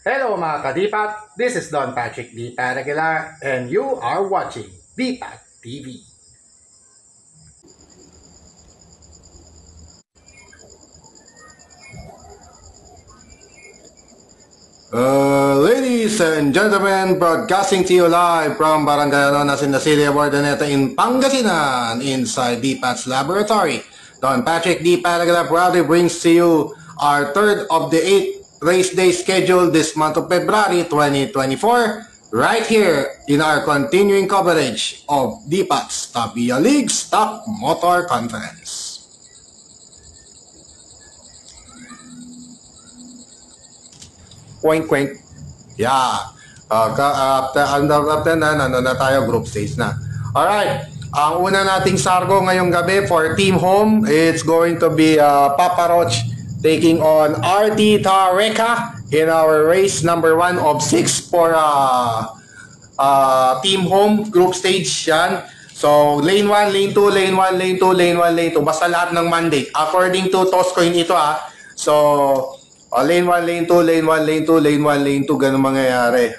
Hello mga kadipat, this is Don Patrick D. Paragular and you are watching Dipat TV. Ladies and gentlemen, broadcasting to you live from Barangay Anonas in the city of Ordaneta in Pangasinan, inside DPAT's laboratory. Don Patrick D. Paragular proudly brings to you our third of the 8 race day schedule this month of February 2024, right here in our continuing coverage of DPAT's Tabia League Stock Motor Conference. Quink quink. Yeah. After na tayo, group stage na. Alright. Ang una nating sargo ngayong gabi for Team Home, it's going to be Papa Roach taking on RT Tareka in our race number 1 of 6 for Team Home group stage yan. So, lane 1, lane 2, lane 1, lane 2, lane 1, lane 2. Basta lahat ng mandate. According to Toscoin ito So, lane 1, lane 2, lane 1, lane 2, lane 1, lane 2, ganun mangyayari.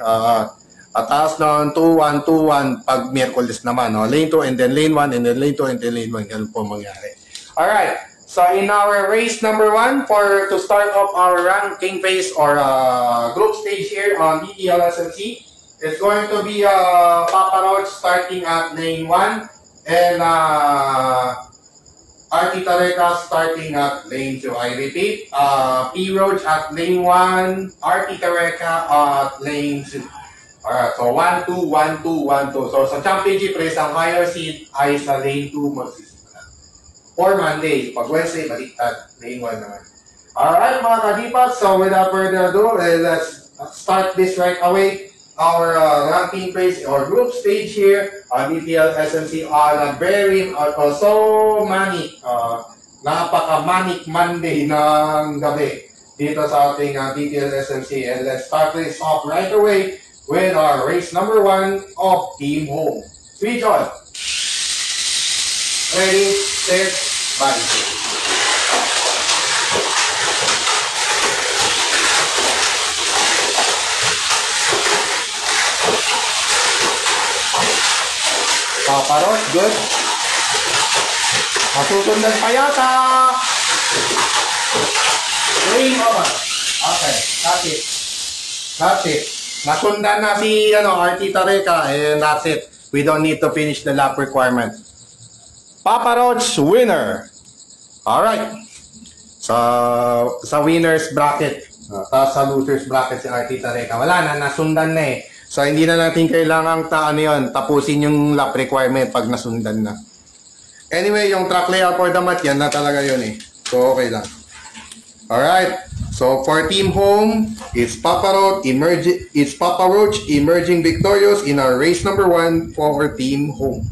Ataas ng 2, 1, 2, 1 pag Miyerkules naman. Lane 2 and then lane 1 and then lane 2 and then lane 1. Ganun po mangyayari. Alright. So in our race number 1 to start off our ranking phase or group stage here on DTL SMC, it's going to be Papa Roach starting at lane 1 and RT Tareka starting at lane 2. I repeat, P Roach at lane 1, RT Tareka at lane 2. Alright, so 1, 2, 1, 2, 1, 2. So sa championship race, ang higher seed ay sa lane 2 magsisimula. For Monday, pag Wednesday, baliktad, lane 1 naman. Alright mga kadipas, so without further ado, let's start this right away. Our ranking phase or group stage here on DTL SMC on a very so manic, napaka-manic Monday ng gabi dito sa ating DTL SMC. And let's start this off right away with our race number 1 of Team Home. Switch on. Ready, set, body. Papa Roach, good. Masusundan pa yata. Game over. Okay, that's it. That's it. Nasundan na si RT Tareka and that's it. We don't need to finish the lap requirement. Papa Roach, winner. Alright. Sa winner's bracket. Tapos sa loser's bracket si RT Tareka. Wala na, nasundan na eh. So hindi na natin kailangang tapusin yung lap requirement pag nasundan na. Anyway, yung track layout for the mat, yan na talaga yun eh. So okay lang. Alright. So for Team Home, it's Papa Roach emerging victorious in our race number 1 for Team Home.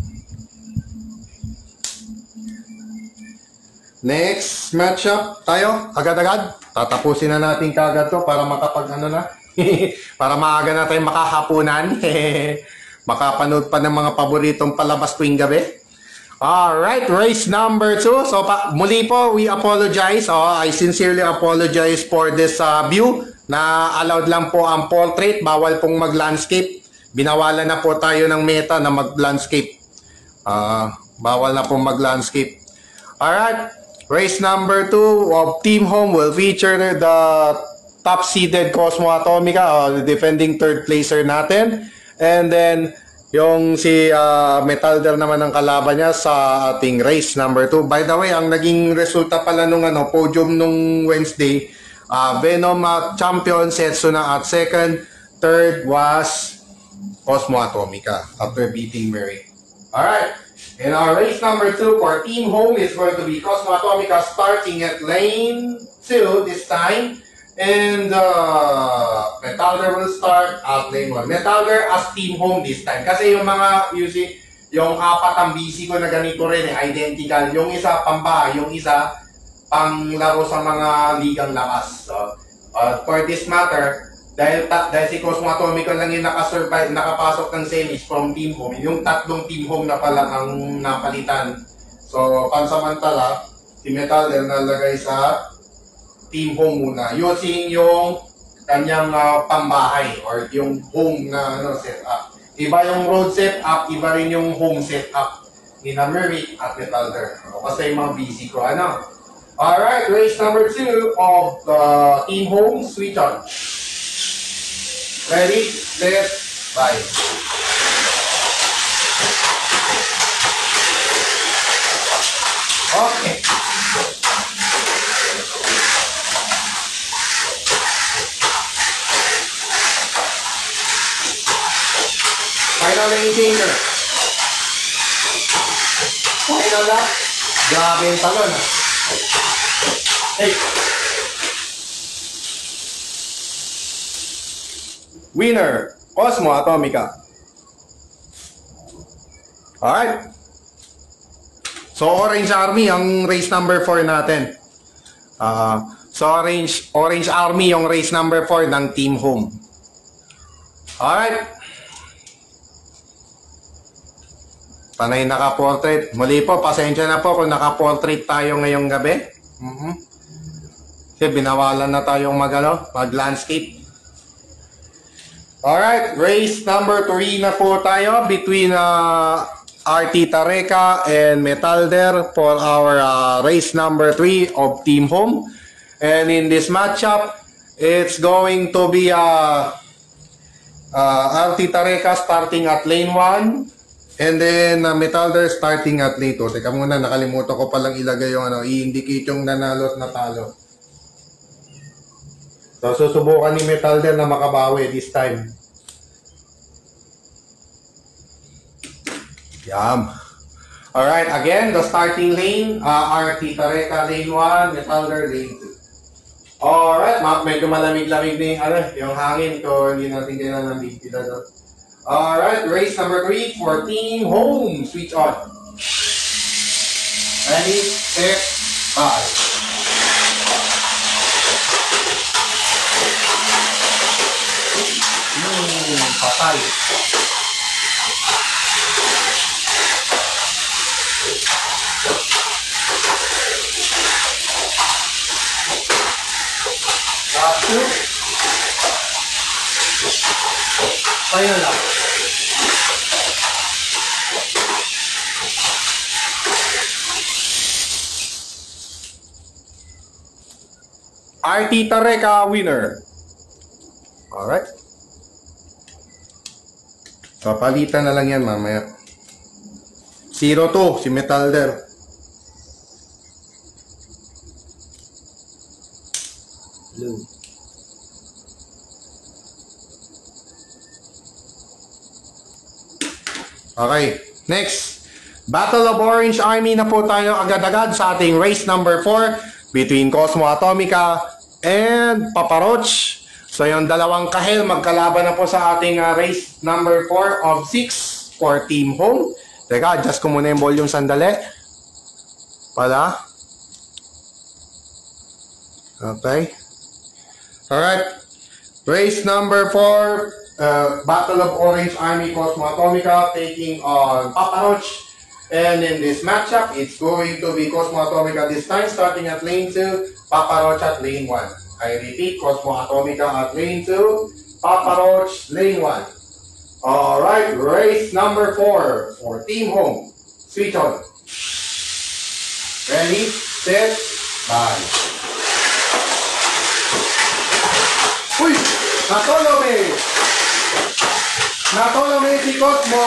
Next matchup tayo, agad-agad. Tatapusin na natin kagad to para para maaga na tayo makahapunan. Makapanood pa ng mga paboritong palabas tuwing gabi. Alright, race number 2. So muli po, we apologize. I sincerely apologize for this view na allowed lang po ang portrait. Bawal pong mag-landscape. Binawalan na po tayo ng meta na mag-landscape. Bawal na pong mag-landscape. Alright, race number 2 of Team Home will feature the top-seeded Cosmo Atomica, the defending third placer natin. And then yung si Metalder naman ang kalaban niya sa ating race number 2. By the way, ang naging resulta pala nung podium nung Wednesday, Venom champion, Setsuna at second. Third was Cosmo Atomica after beating Mary. Alright, in our race number 2 for Team Home is going to be Cosmo Atomica starting at lane 2 this time. And Metalder will start at lane 1. Metalder as Team Home this time. Kasi yung mga yung apat ang busy ko na ganito rin identical. Yung isa pambahay, yung isa panglaro sa mga ligang lakas. So, for this matter, dahil si Cosmo Atomica lang yung nakapasok ng semis from Team Home. Yung tatlong Team Home na pala ang napalitan. So, pansamantala, si Metalder nalagay sa Team Home muna. Using yung kanyang pambahay or yung home na setup. Iba yung road setup, iba rin yung home setup ni Merrick at Metalder. Basta yung mga busy ko, ano? Alright, race number 2 of the team home, switch on. Ready, set, bye. Okay. Final maintainer. Final na. Grabe yung talon. Hey. Winner, Cosmo Atomica. Alright. So, Orange Army ang race number 4 natin. So, Orange Army yung race number 4 ng Team Home. Alright. Panay naka-portrait. Muli po, pasensya na po kung naka-portrait tayo ngayong gabi. Kasi binawalan na tayong mag-landscape. Alright, race number 3 na po tayo between RT Tareca and Metalder for our race number 3 of Team Home. And in this matchup, it's going to be RT Tareca starting at lane 1 and then Metalder starting at lane 2. Teka muna, nakalimutan ko palang ilagay yung i-indicate yung nanalo at natalo. So, susubukan ni Metalder na makabawi this time. Yum. Alright, again, the starting lane, RT Tareca lane 1, Metalder lane 2. Alright, medyo malamig-lamig na yung hangin ko, hindi natin kailangan ng big deal doon. Alright, race number 3 for Team Home. Switch on. Ready, set, bye. Patay. Last two. Final lang. RT Tareca winner. Alright. Papalitan na lang yan mamaya. 0-2 si Metalder. Blue. Okay, next. Battle of Orange Army na po tayo agad-agad sa ating race number 4 between Cosmo Atomica and Papa Roach. So yung dalawang kahel magkalaban na po sa ating race number 4 of 6 for Team Home. Teka, adjust ko muna yung volume sandali. Pala. Okay. Alright. Race number 4, Battle of Orange Army Cosmo Atomica taking on Papa Roach. And in this matchup, it's going to be Cosmo Atomica this time starting at lane 2, Papa Roach at lane 1. I repeat, Cosmo Atomica at lane 2, Papa Roach lane 1. Alright, race number 4 for Team Home. Switch on. Ready, set, bye. Uy! Natolome! Natolome si Cosmo.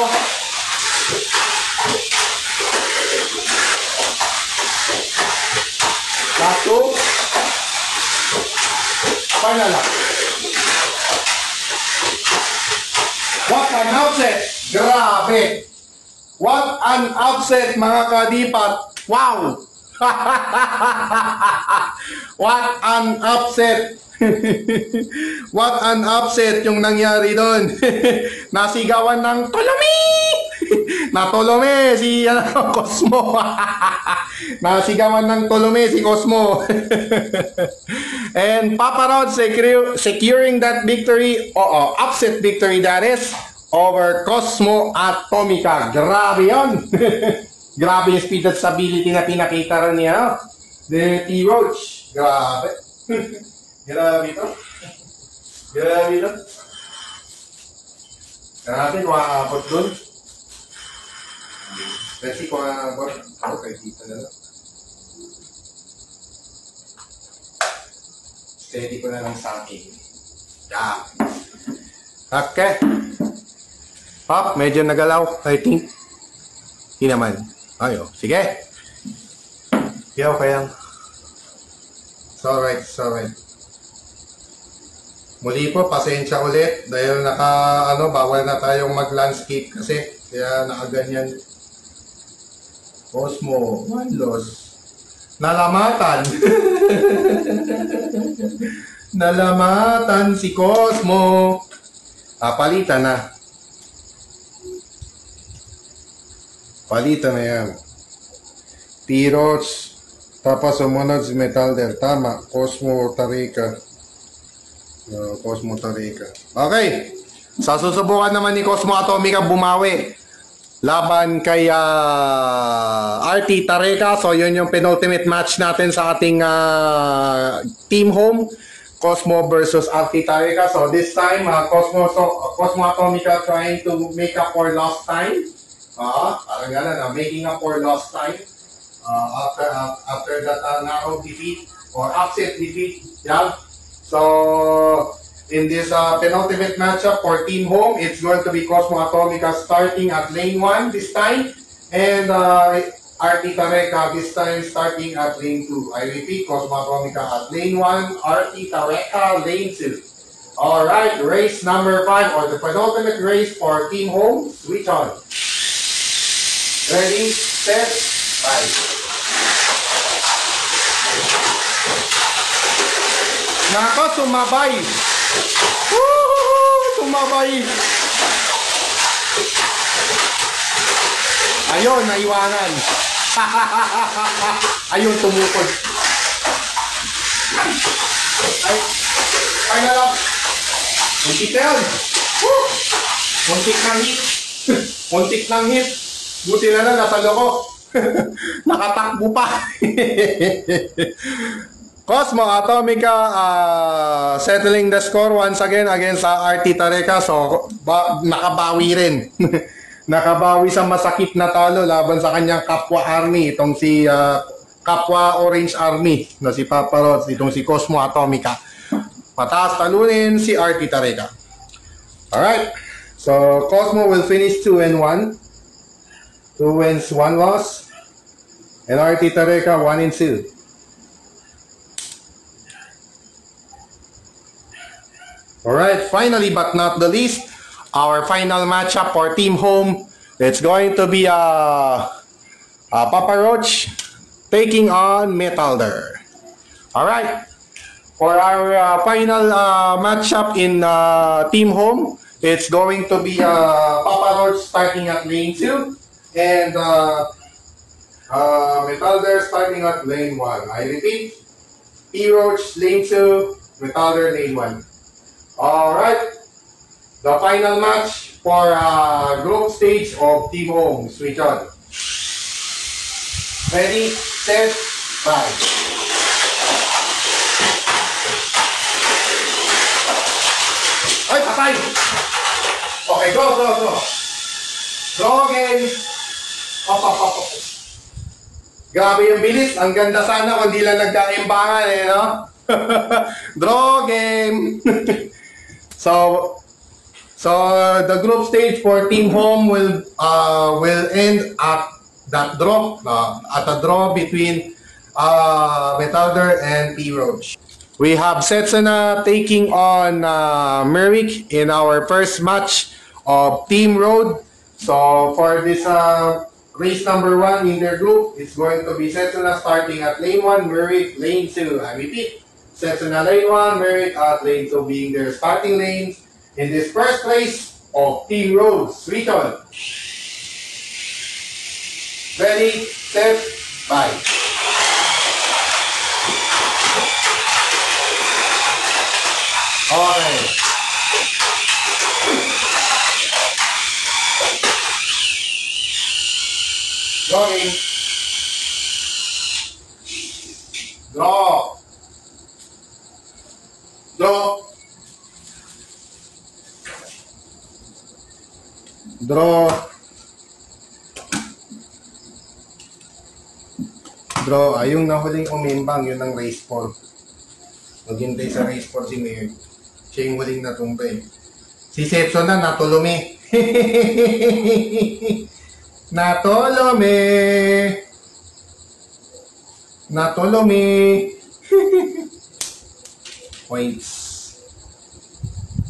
Last two. Final lang. What an upset! Grabe! What an upset mga kadipat! Wow! What an upset! What an upset yung nangyari doon. Nasigawan ng Tolome! Natolome si Cosmo. Nasigawan ng Tolome si Cosmo. And Papa Rod securing that victory, upset victory that is, over Cosmo Atomica. Grabe yun. Grabe yung speed at stability na pinakita rin niya. The T-Roach. Grabe. Grabe ito. Grabe lang. Kaya natin, makakapot dun. Kasi kung nakakapot, okay, dito na lang. Steady ko na lang sa akin. Yeah. Okay. Pop, medyo nagalaw, I think. Hindi naman. Ayo, sige. Yeah, okay lang. It's alright, it's alright. Muli po, pasensya ulit dahil bawal na tayong mag-landscape kasi kaya nakaganyan. Cosmo, one loss. Nalamatan. Nalamatan si Cosmo. Palitan na. Palitan na yan. T-Roach. Tapos sumunod si Metalder. Tama. Cosmo Tarica. Cosmo Tarica. Okay. Sa susubukan naman ni Cosmo Atomica bumawi laban kay RT Tarica. So yun yung penultimate match natin sa ating team home. Cosmo versus RT Tarica. So this time, Cosmo Atomica trying to make up for lost time. Parang gano'n, making up for lost time. After that knockout defeat or upset defeat. Yeah. So in this penultimate matchup for Team Home, it's going to be Cosmo Atomica starting at lane 1 this time, and RT Tarica this time starting at lane 2. I repeat, Cosmo Atomica at lane 1, RT Tarica lane 2. Alright, race number 5 or the penultimate race for Team Home. Switch on. Ready, set, fight. Nako, sumabay. Sumabay. Ayun, naiwanan. Ayun, tumukod. Ay na lang. Muntik na yan. Muntik ng hit. Muntik ng hit. Buti na lang, nasa loko. Nakatakbo pa. Cosmo Atomica settling the score once again against RT Tarica. So, nakabawi rin. Nakabawi sa masakit na talo laban sa kanyang kapwa army. Itong si kapwa Orange Army na si Papa Rods. Itong si Cosmo Atomica. Mataas talunin si RT Tarica. Alright. So, Cosmo will finish 2-1. 2 wins, 1 loss. And RT Tarica 1-2. Alright, finally but not the least, our final matchup for Team Home. It's going to be Papa Roach taking on Metalder. Alright, for our final matchup in Team Home, it's going to be Papa Roach starting at lane 2 and Metalder starting at lane 1. I repeat, P-Roach lane 2, Metalder lane 1. Alright, the final match for group stage of Team Home. Switch on. Ready, set, fight. Ay, patay! Okay, go. Go again. Up. Grabe yung bilis. Ang ganda sana kung di lang nagkaimbangan no? Draw game. So the group stage for Team Home will end at that draw, at a draw between Metalder and P-Roach. We have Setsuna taking on Merrick in our first match of Team Road. So for this race number 1 in their group, it's going to be Setsuna starting at lane 1, Merrick lane 2. I repeat. Setsuna lane 1, Merrick at lane 2 being their starting lanes in this first race of Team Road. Switch on. Ready, set, fight. Okay. Going. Draw. Draw. Draw. Draw. Yung nahuling umimbang, yun ang race 4. Maghintay sa race 4 si Mayor. Siya yung huling natumbay. Si Sepson na, natulumi. Natulumi. Natulumi. Points.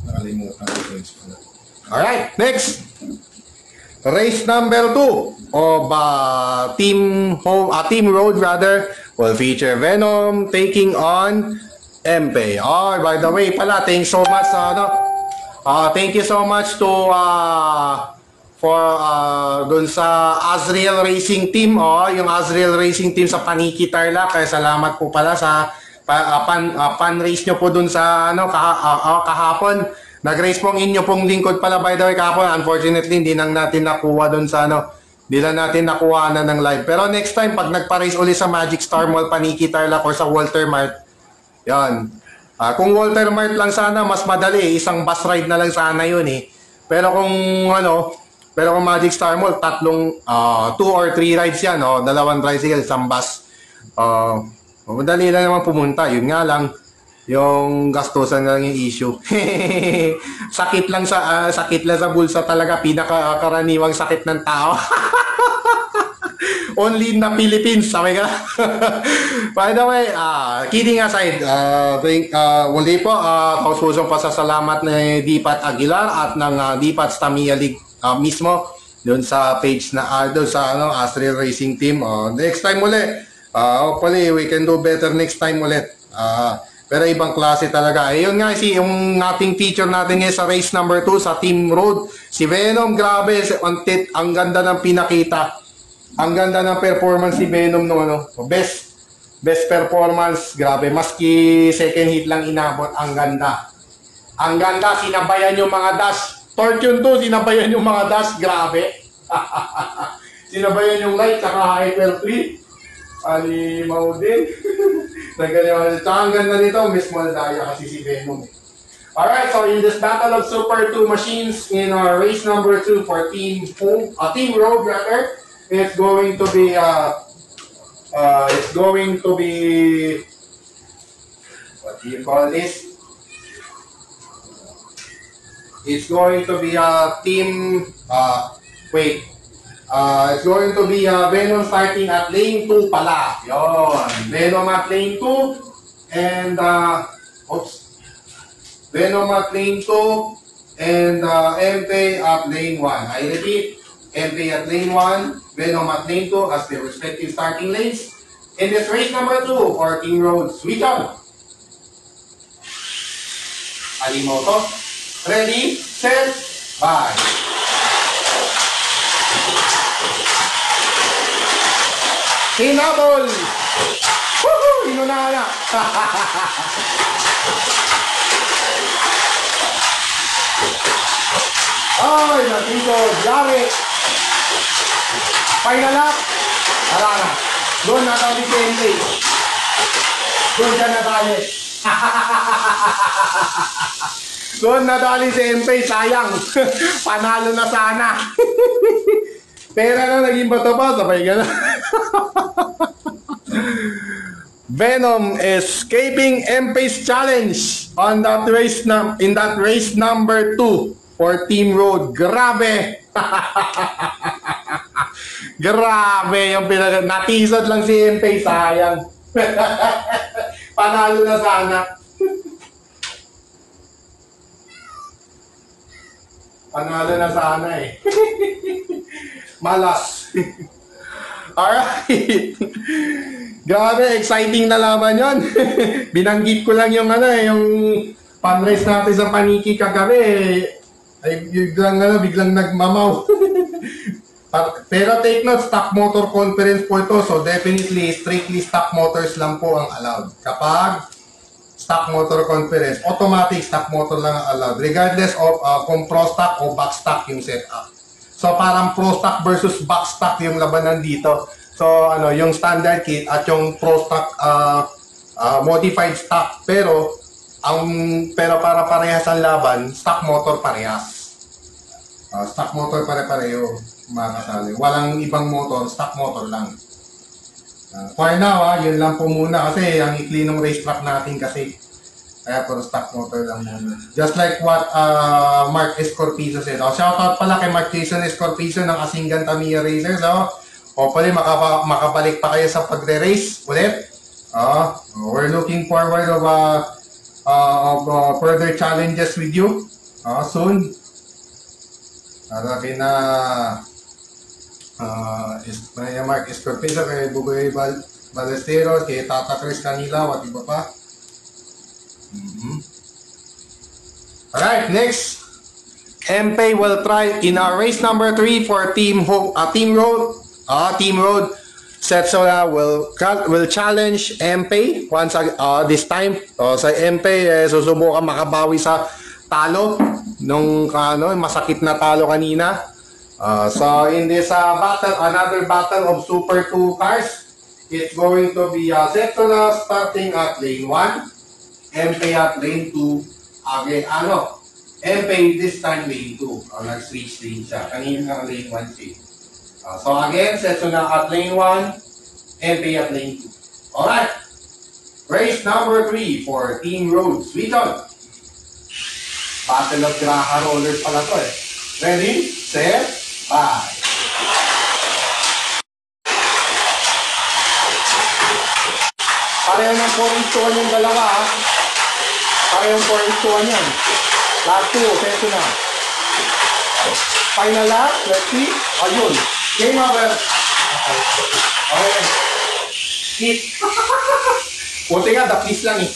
Nakalimutan ko points pala. Alright, next. Race number 2 of Team Road rather will feature Venom taking on MP. Oh, by the way pala, thanks so much thank you so much to for dun sa Azriel Racing Team, yung Azriel Racing Team sa Paniki Tarlac. Kaya salamat po pala sa pan race nyo po dun sa kahapon. Nag-race po ang inyo pong lingkod pala, by the way, kahapon. Unfortunately, hindi lang natin nakuha dun sa hindi lang natin nakuha na ng live. Pero next time, pag nagpa-race ulit sa Magic Star Mall, Paniki Tarlac or sa Walter Mart, yan. Kung Walter Mart lang sana, mas madali. Isang bus ride na lang sana yun eh. Pero kung Magic Star Mall, 2 or 3 rides yan, dalawang tricycle, isang bus. Madali lang naman pumunta. Yun nga lang, yung gastusan na lang yung issue. sakit lang sa bulsa talaga, pinakakaraniwang sakit ng tao. Only in the Philippines, sabi ka. By the way, kidding aside, muli po, kauspusong pasasalamat ni Dipat Aguilar at ng Dipat Tamiya League mismo doon sa page na doon sa Azriel Racing Team. Next time ulit, hopefully we can do better next time ulit. Pero ibang klase talaga. Ayun nga, yung ating feature natin ngayon sa race number 2 sa Team Road, si Venom, grabe, ang ganda ng pinakita. Ang ganda ng performance si Venom best performance, grabe. Maski second hit lang inabot, ang ganda. Ang ganda, sinabayan yung mga dash. Tortune 2, sinabayan yung mga dash, grabe. Sinabayan yung light, saka hyper 3. Alimaw din. Ang ganda nito, Miss Maldaya kasi si Venom. Alright, so in this battle of Super 2 machines in our race number 2 for Team Road rather, it's going to be what do you call this? It's going to be a team it's going to be Venom starting at lane 2 pala. Yon. Venom at lane 2 and Venom at lane 2 and MP at lane 1. I repeat, MP at lane 1, Venom at lane 2 as their respective starting lanes. In this race number 2 for Team Road, switch on. Alimoto. Ready, set, bye. Hinabol! Woohoo! Inuna na! Ay, nandito! Yari! Final lap! Tara na! Doon na tayo ni Kenley! Doon ka na tayo! Doon na tayo si MP, sayang! Panalo na sana! Pera na naging bato pa, sabay ka na. Venom escaping MP's challenge on that race in that race number 2 for Team Road. Grabe! Grabe yung natisod lang si MP, sayang. Panalo na sana. Panalo na sana eh. Malas. Alright. Grabe, exciting na laban yun. Binanggit ko lang yung yung pan-race natin sa Paniki kagabi. Ay, biglang nagmamaw. Pero take note, stock motor conference po ito. So definitely, strictly stock motors lang po ang allowed. Kapag stock motor conference, automatic stock motor lang ang allowed. Regardless of kung pro stock o back stock yung setup. So parang pro stock versus back stock yung labanan dito. So yung standard kit at yung pro stock modified stock, pero para parehas ang laban, stock motor parehas. Stock motor pare-pareho, mga kasali. Walang ibang motor, stock motor lang. For now, yun lang po muna kasi ang ikli ng racetrack natin kasi. Kaya puro stock motor lang muna. Just like what Mark Escorpizo said. Shoutout pala kay Mark Jason Escorpizo ng Asingan Tamiya Racers. Hopefully makabalik pa kayo sa pagre-race ulit. We're looking forward of further challenges with you soon. Sabi na Mark Escorpizo, kay Bugoy Balesteros, kay Tata Chris Canila, at iba pa. Alright, next. MP will try in our race number 3 for Team Road. Team Road. Setsola will challenge MP once this time. Sa MP, susubukan makabawi sa talo nung masakit na talo kanina. So in this battle, another battle of Super 2 cars, it's going to be Setsola starting at lane 1, MP at lane 2. Again, MP this time lane 2. Nag-switch lane siya. Kanina lane 1 siya. So again, Setsola at lane 1, MP at lane 2. Alright. Race number 3 for Team Road. Switch on. Battle of Graha Rollers pala to eh. Ready, set, bye. Pareho ng 4-1 yung dalawa ha. Pareho ng 4-1 yan. Last 2, seto na. Final lap, let's see. Ayun. Game over. Okay. Hit. Buti nga, dapis lang eh.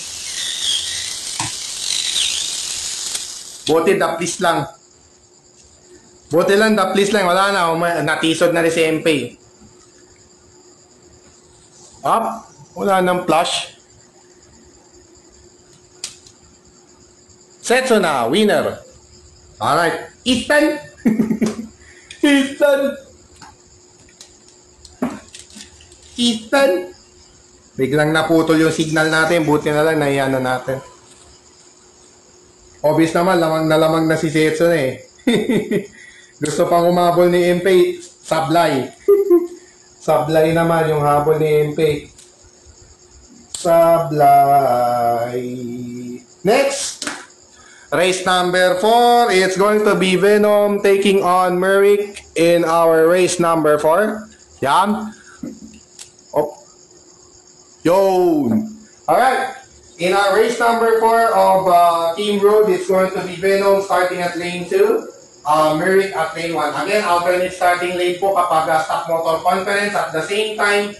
Buti daplis lang. Buti lang daplis lang. Wala na. Natisod na rin si MP. Up. Wala nang flash. Setso na. Winner. Alright. Ethan. Ethan. Biglang naputol yung signal natin. Buti na lang. Nahiyan na natin. Obvious naman, lamang na si Setson eh. Gusto pang umabol ni MP, sablay. Sablay naman yung habol ni MP. Sablay. Next! Race number 4, it's going to be Venom taking on Merrick in our race number 4. Yan. Oh. Yun. Alright. In our race number 4 of Team Road, it's going to be Venom starting at lane 2, Merrick at lane 1. Again, alternate starting lane po kapag stock motor conference. At the same time,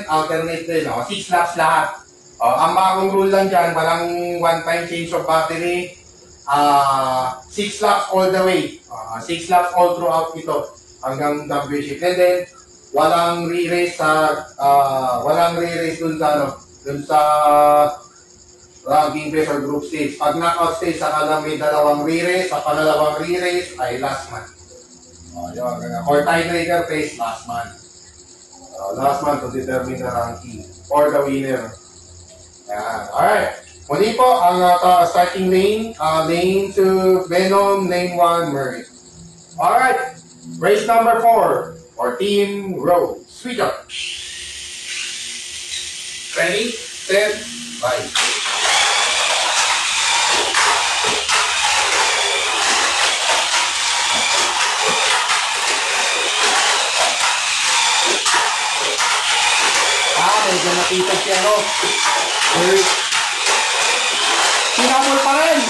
alternate din, 6 laps lahat. Ang bagong rule lang dyan, walang one-time change of battery. 6 laps all the way. 6 laps all throughout ito hanggang W-shift. And then, walang re-race dun sa ranking phase or group stage. Pag knockout stage, saka lang may dalawang re-race. Sa pangalawang re-race ay last man. Or tiebreaker phase, last man. Last man to determine the ranking or the winner. Alright. Muli po ang starting lane. Lane 2, Venom. Lane 1, Murray. Alright. Race number 4. For Team Road. Switch up. Ready, set, bye. Medyo nakita siya, Sinamol pa rin.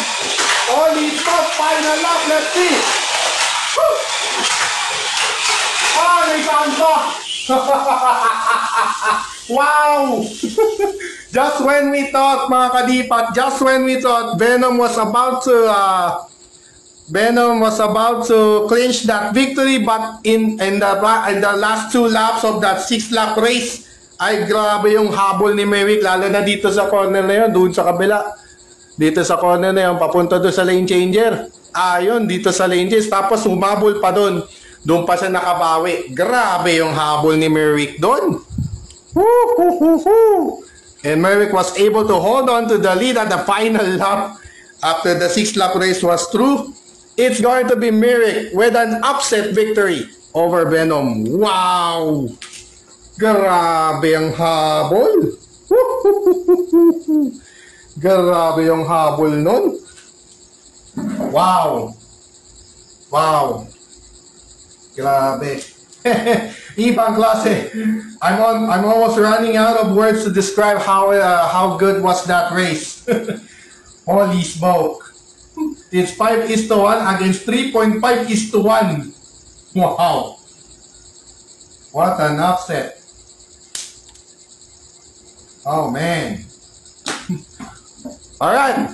Only top, final lap, let's see. Woo! Wow! Just when we thought, mga kadipat, Venom was about to clinch that victory, but in the last 2 laps of that 6-lap race, ay grabe yung habol ni Merrick, lalo na dito sa corner na yun, doon sa kabila. Dito sa corner na yun, papunta doon sa lane changer. Ayun, dito sa lane changer, tapos humabol pa doon. Doon pa siya nakabawi. Grabe yung habol ni Merrick doon. And Merrick was able to hold on to the lead at the final lap. after the 6-lap race was through, it's going to be Myrick with an upset victory over Venom. Wow! Grabe ang habol. Grabe yung habol nun. Wow. Wow. Grabe. Ibang klase. I'm almost running out of words to describe how good was that race. Holy smoke. It's 5:1 against 3.5:1. Wow. What an upset. Oh man. All right.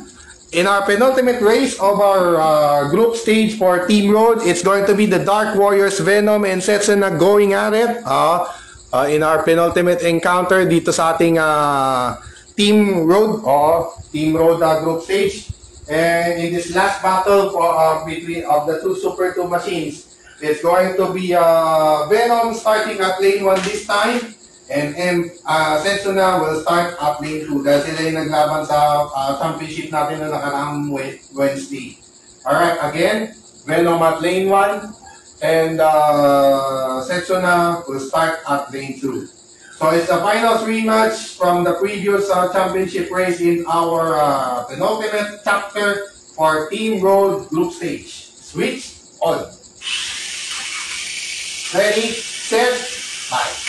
In our penultimate race of our group stage for Team Road, it's going to be the Dark Warriors Venom and Setsuna going at it. In our penultimate encounter dito sa ating Team Road group stage. And in this last battle between the two Super 2 machines, it's going to be Venom starting at lane 1 this time. And Setsuna will start at lane 2 dahil sila yung naglaban sa championship natin na nakaraang Wednesday. Alright, again, Venom at lane 1 and Setsuna will start at lane 2. So it's the final 3 match from the previous championship race in our penultimate chapter for Team Road group stage. Switch on. Ready, set, bye.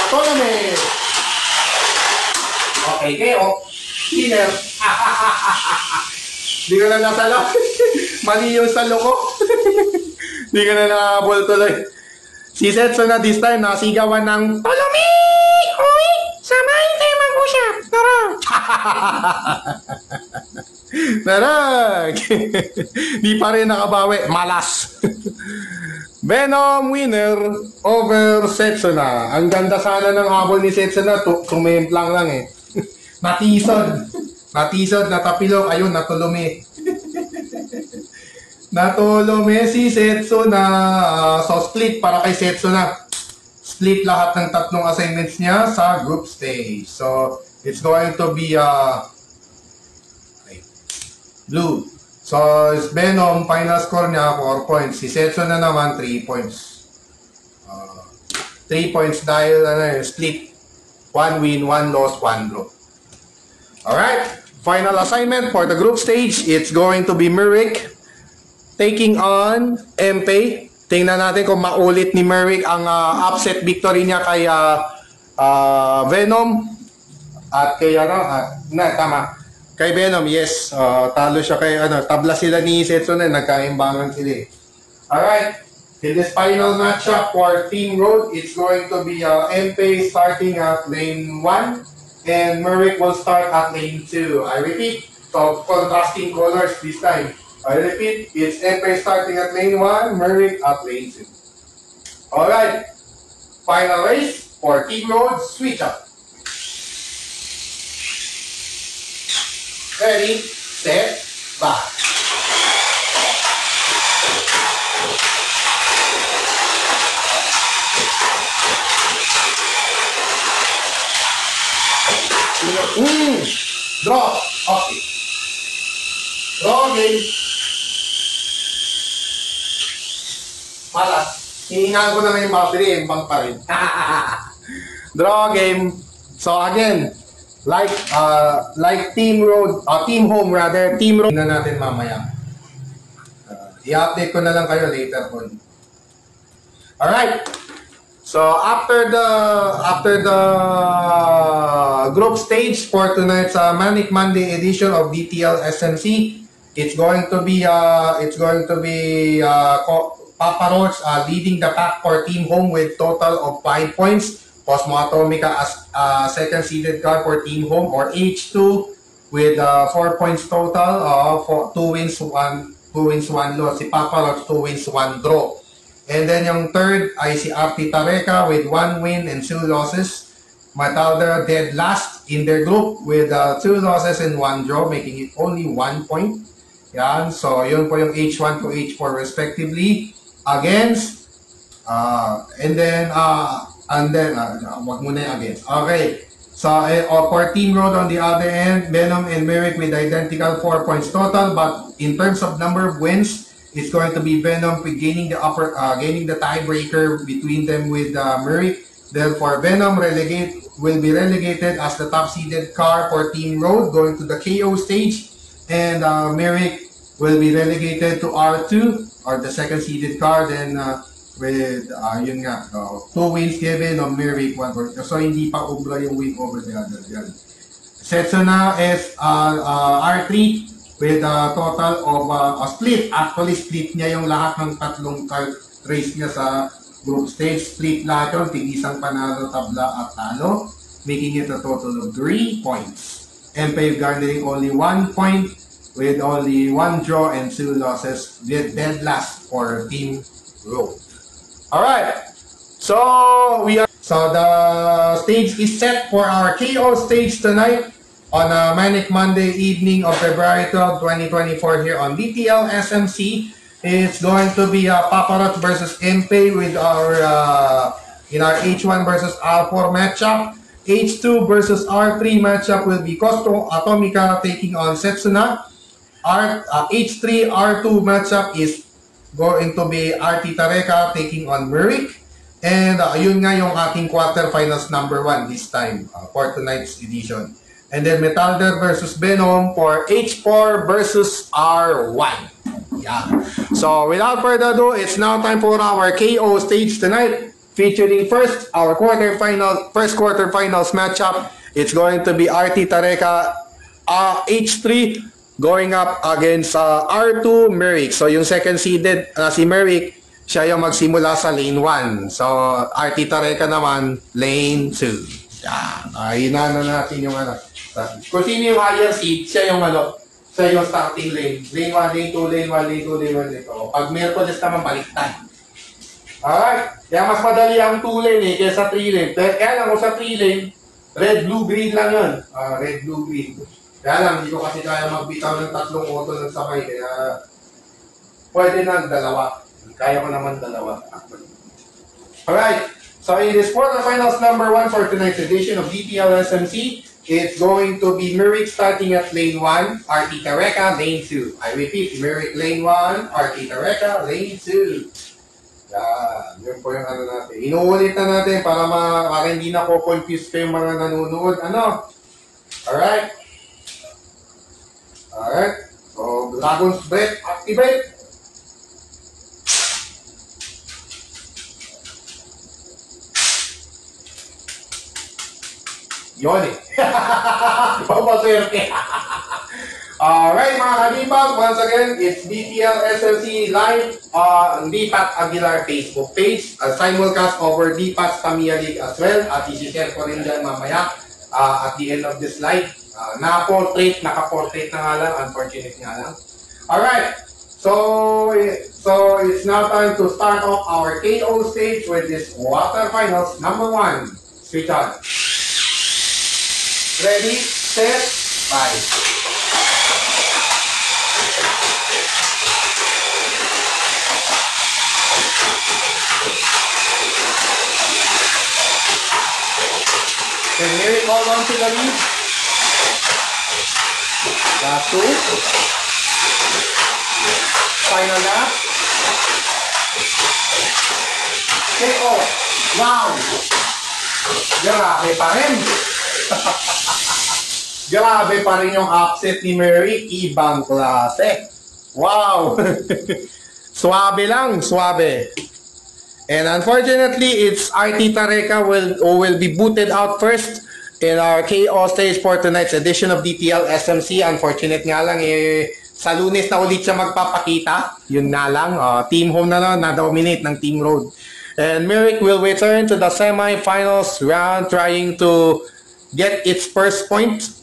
Tournament. Okay, kayo. Winner. Di ka na nasalo. Mali yung salo ko. Di ka na nakahabol tuloy. Si Setsuna this time nasigawan ng Tolomi! Uy! Samahin tayo mag-usap. Tara! Tara! Di pa rin nakabawi. Malas. Venom winner over Setsuna. Ang ganda sana ng habol ni Setsuna. Tumemplang lang eh. Natisod. Natisod, natapilok. Ayun, natulumi. Natulumi si Setsuna. So, split para kay Setsuna. Split lahat ng tatlong assignments niya sa group stage. So, it's going to be blue. So, Venom, final score niya 4 points. Si Setsuna naman 3 points. 3 points dahil split. 1 win, 1 loss, 1 draw. Alright, final assignment for the group stage. It's going to be Myrick taking on MP. Tingnan natin kung maulit ni Myrick ang upset victory niya kay Venom. At kay tama. Kay Venom, yes. Talo siya kay, tabla sila ni Setsuna, nagkaimbangan sila eh. Alright, in this final matchup for Team Road, it's going to be MP starting at lane 1 and Myrick will start at lane 2. I repeat, so contrasting colors this time. I repeat, it's MP starting at lane 1, Myrick at lane 2. Alright, final race for Team Road, switch up. Ready, set, back. Draw. Okay. Draw game. Malas. Hihingaan ko na lang yung battery, imbang pa rin. Draw game. So again, like Team Road, Team Home rather, Team Road na natin mamaya. I-update ko na lang kayo later on. Alright. So after the group stage for tonight's Manic Monday edition of DTL SMC, it's going to be Papa Roach leading the pack for Team Home with total of 5 points. Cosmo Atomica as second seeded car for Team Home or H2 with 4 points total, 2 wins, 1 loss. Si Papa Roach 2 wins, 1 draw. And then yung third ay si Arti Tareca with 1 win and 2 losses. Matalda dead last in their group with 2 losses and 1 draw, making it only 1 point. Yan. So, yun po yung H1 to H4 respectively. Against. Wag muna yung against. Okay. So, for Team Road on the other end, Venom and Merrick with identical 4 points total. But in terms of number of wins, it's going to be Venom gaining the tiebreaker between them with Merrick. Therefore, Venom will be relegated as the top-seeded car for Team Road going to the KO stage. And Merrick will be relegated to R2 or the second-seeded car. Then with 2 wins given on Merrick, 1 for. So hindi pa ubra yung win over the other. Yan. Setsuna is R3 with a total of a split. Actually, split niya yung lahat ng tatlong race niya sa group stage. Split lahat yun, tigisang panalo, tabla at talo, making it a total of 3 points. Empay garnering only 1 point with only 1 draw and 2 losses, with dead last for Team Road. Alright, so the stage is set for our KO stage tonight on a Manic Monday evening of February 12, 2024 here on DTL SMC. It's going to be Paparot versus Empay with our in our H1 versus R4 matchup. H2 versus R3 matchup will be Costo Atomica taking on Setsuna. H3 R2 matchup is going to be RT Tareka taking on Merrick. And yun nga yung ating quarterfinals number 1 this time for tonight's edition. And then Metalder versus Venom for H4 versus R1. Yeah. So without further ado, it's now time for our KO stage tonight, featuring first our first quarterfinals matchup. It's going to be RT Tareka H3 going up against R2 Merrick. So yung second seeded si Merrick, siya yung magsimula sa lane 1. So RT Tareka naman lane 2. Yan. Hinana natin yung kung sino yung higher seed, siya yung siya yung starting lane. Lane 1, lane 2, lane 1, lane 2, lane 1, lane 2. Pag Merkulis naman, baliktad. Alright. Kaya mas madali ang 2 lane kaysa 3 lane. Kaya lang kung sa 3 lane, red, blue, green lang yun. Red, blue, green. Kaya lang, hindi ko kasi kaya magbitaw ng 3 auto ng sabay. Kaya pwede na 2. Kaya ko naman 2. Alright. So in this quarterfinals number 1 for tonight's edition of DTL SMC, it's going to be Merrick starting at lane 1, RT Tareka lane 2. I repeat, Merrick lane 1, RT Tareka lane 2. Yan, yun po yung natin. Inuulit na natin para hindi na confuse kayo mga nanonood. Alright. Alright. So, Dragon's Breath, activate. Yun Papaswerte. Alright mga kalibag, once again, it's DTL SLC live on DPAT Aguilar Facebook page. Simulcast over DPAT Tamiya League as well. At isi-share ko rin dyan mamaya at the end of this live. Naka-portrait na nga lang, unfortunate nga lang. Alright, so it's now time to start off our KO stage with this quarterfinals number 1. Switch on. Ready, set, 5. Can Merrick hold on to the lead? Last 2. Final lap. KO. Wow! Grabe pa rin. Grabe pa rin yung upset ni Merrick. Ibang klase. Wow! Suabe lang, suabe. And unfortunately, it's RT Tareka who will be booted out first in our KO stage for tonight's edition of DTL SMC. Unfortunate nga lang, sa Lunes na ulit siya magpapakita. Yun nga lang, team home na dominate ng Team Road. And Merrick will return to the semi-finals round trying to get its first point.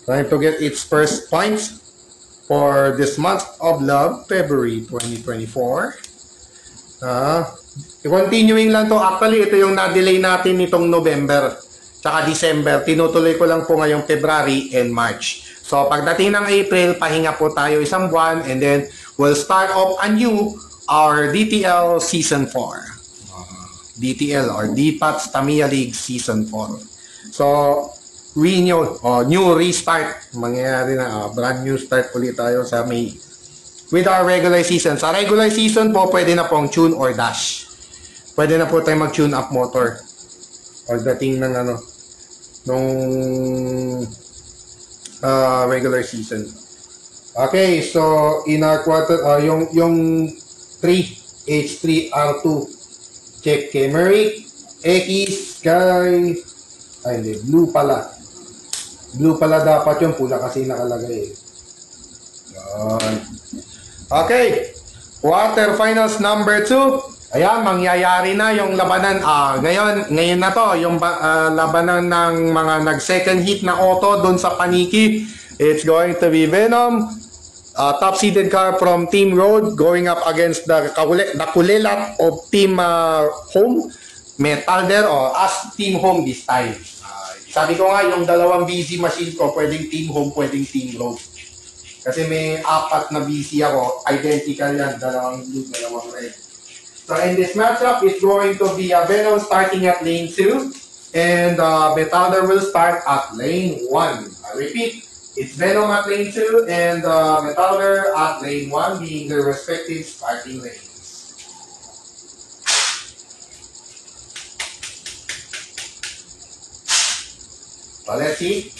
Trying to get its first points for this month of love, February 2024. Continuing lang to. Actually, ito yung na-delay natin nitong November tsaka December. Tinutuloy ko lang po ngayong February and March. So pagdating ng April, pahinga po tayo isang buwan and then we'll start off anew our DTL Season 4. DTL or DPATS Tamiya League Season 4. So, new restart. Mangyayari na, brand new start ulit tayo sa May. With our regular season. Sa regular season po, pwede na pong tune or dash. Pwede na po tayo mag-tune up motor. Or dating ng nung regular season. Okay, so in our quarter, yung 3H3R2 check kay Merrick, X, kay hindi, blue pala. Blue pala dapat yung pula kasi nakalagay. Yan. Okay, quarterfinals number 2. Ayan, mangyayari na yung labanan. Ngayon na to, yung labanan ng mga nag-second hit na auto doon sa Paniki. It's going to be Venom, top-seeded car from Team Road going up against the Kulelat of Team Home, Metalder o as Team Home this time. Sabi ko nga, yung dalawang BC machine ko, pwedeng Team Home, pwedeng Team Road. Kasi may 4 na BC ako, identical yan, dalawang blue, dalawang red. So in this matchup, it's going to be Venom starting at lane 2, and Metalder will start at lane 1. I repeat, it's Venom at lane 2 and Metalder at lane 1 being their respective starting lanes. So let's see.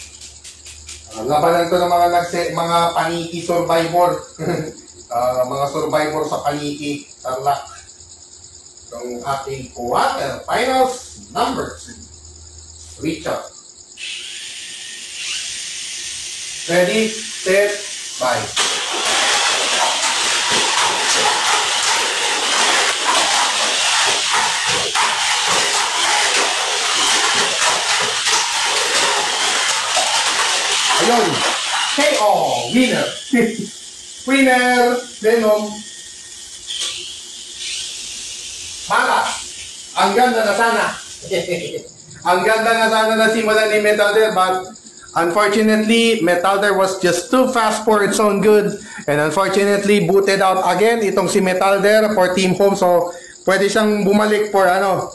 Labanan to ng mga Paniki survivor. Mga survivor sa Paniki. Tarlac. Itong ating quarterfinals number 2. Reach up. Ready, set, bye. Ayun. KO, winner. Winner, Venom. Mara, ang ganda na sana. Ang ganda na sana na simulan ni Metalder, but unfortunately, Metalder was just too fast for its own good. And unfortunately, booted out again itong si Metalder for Team Home. So, pwede siyang bumalik for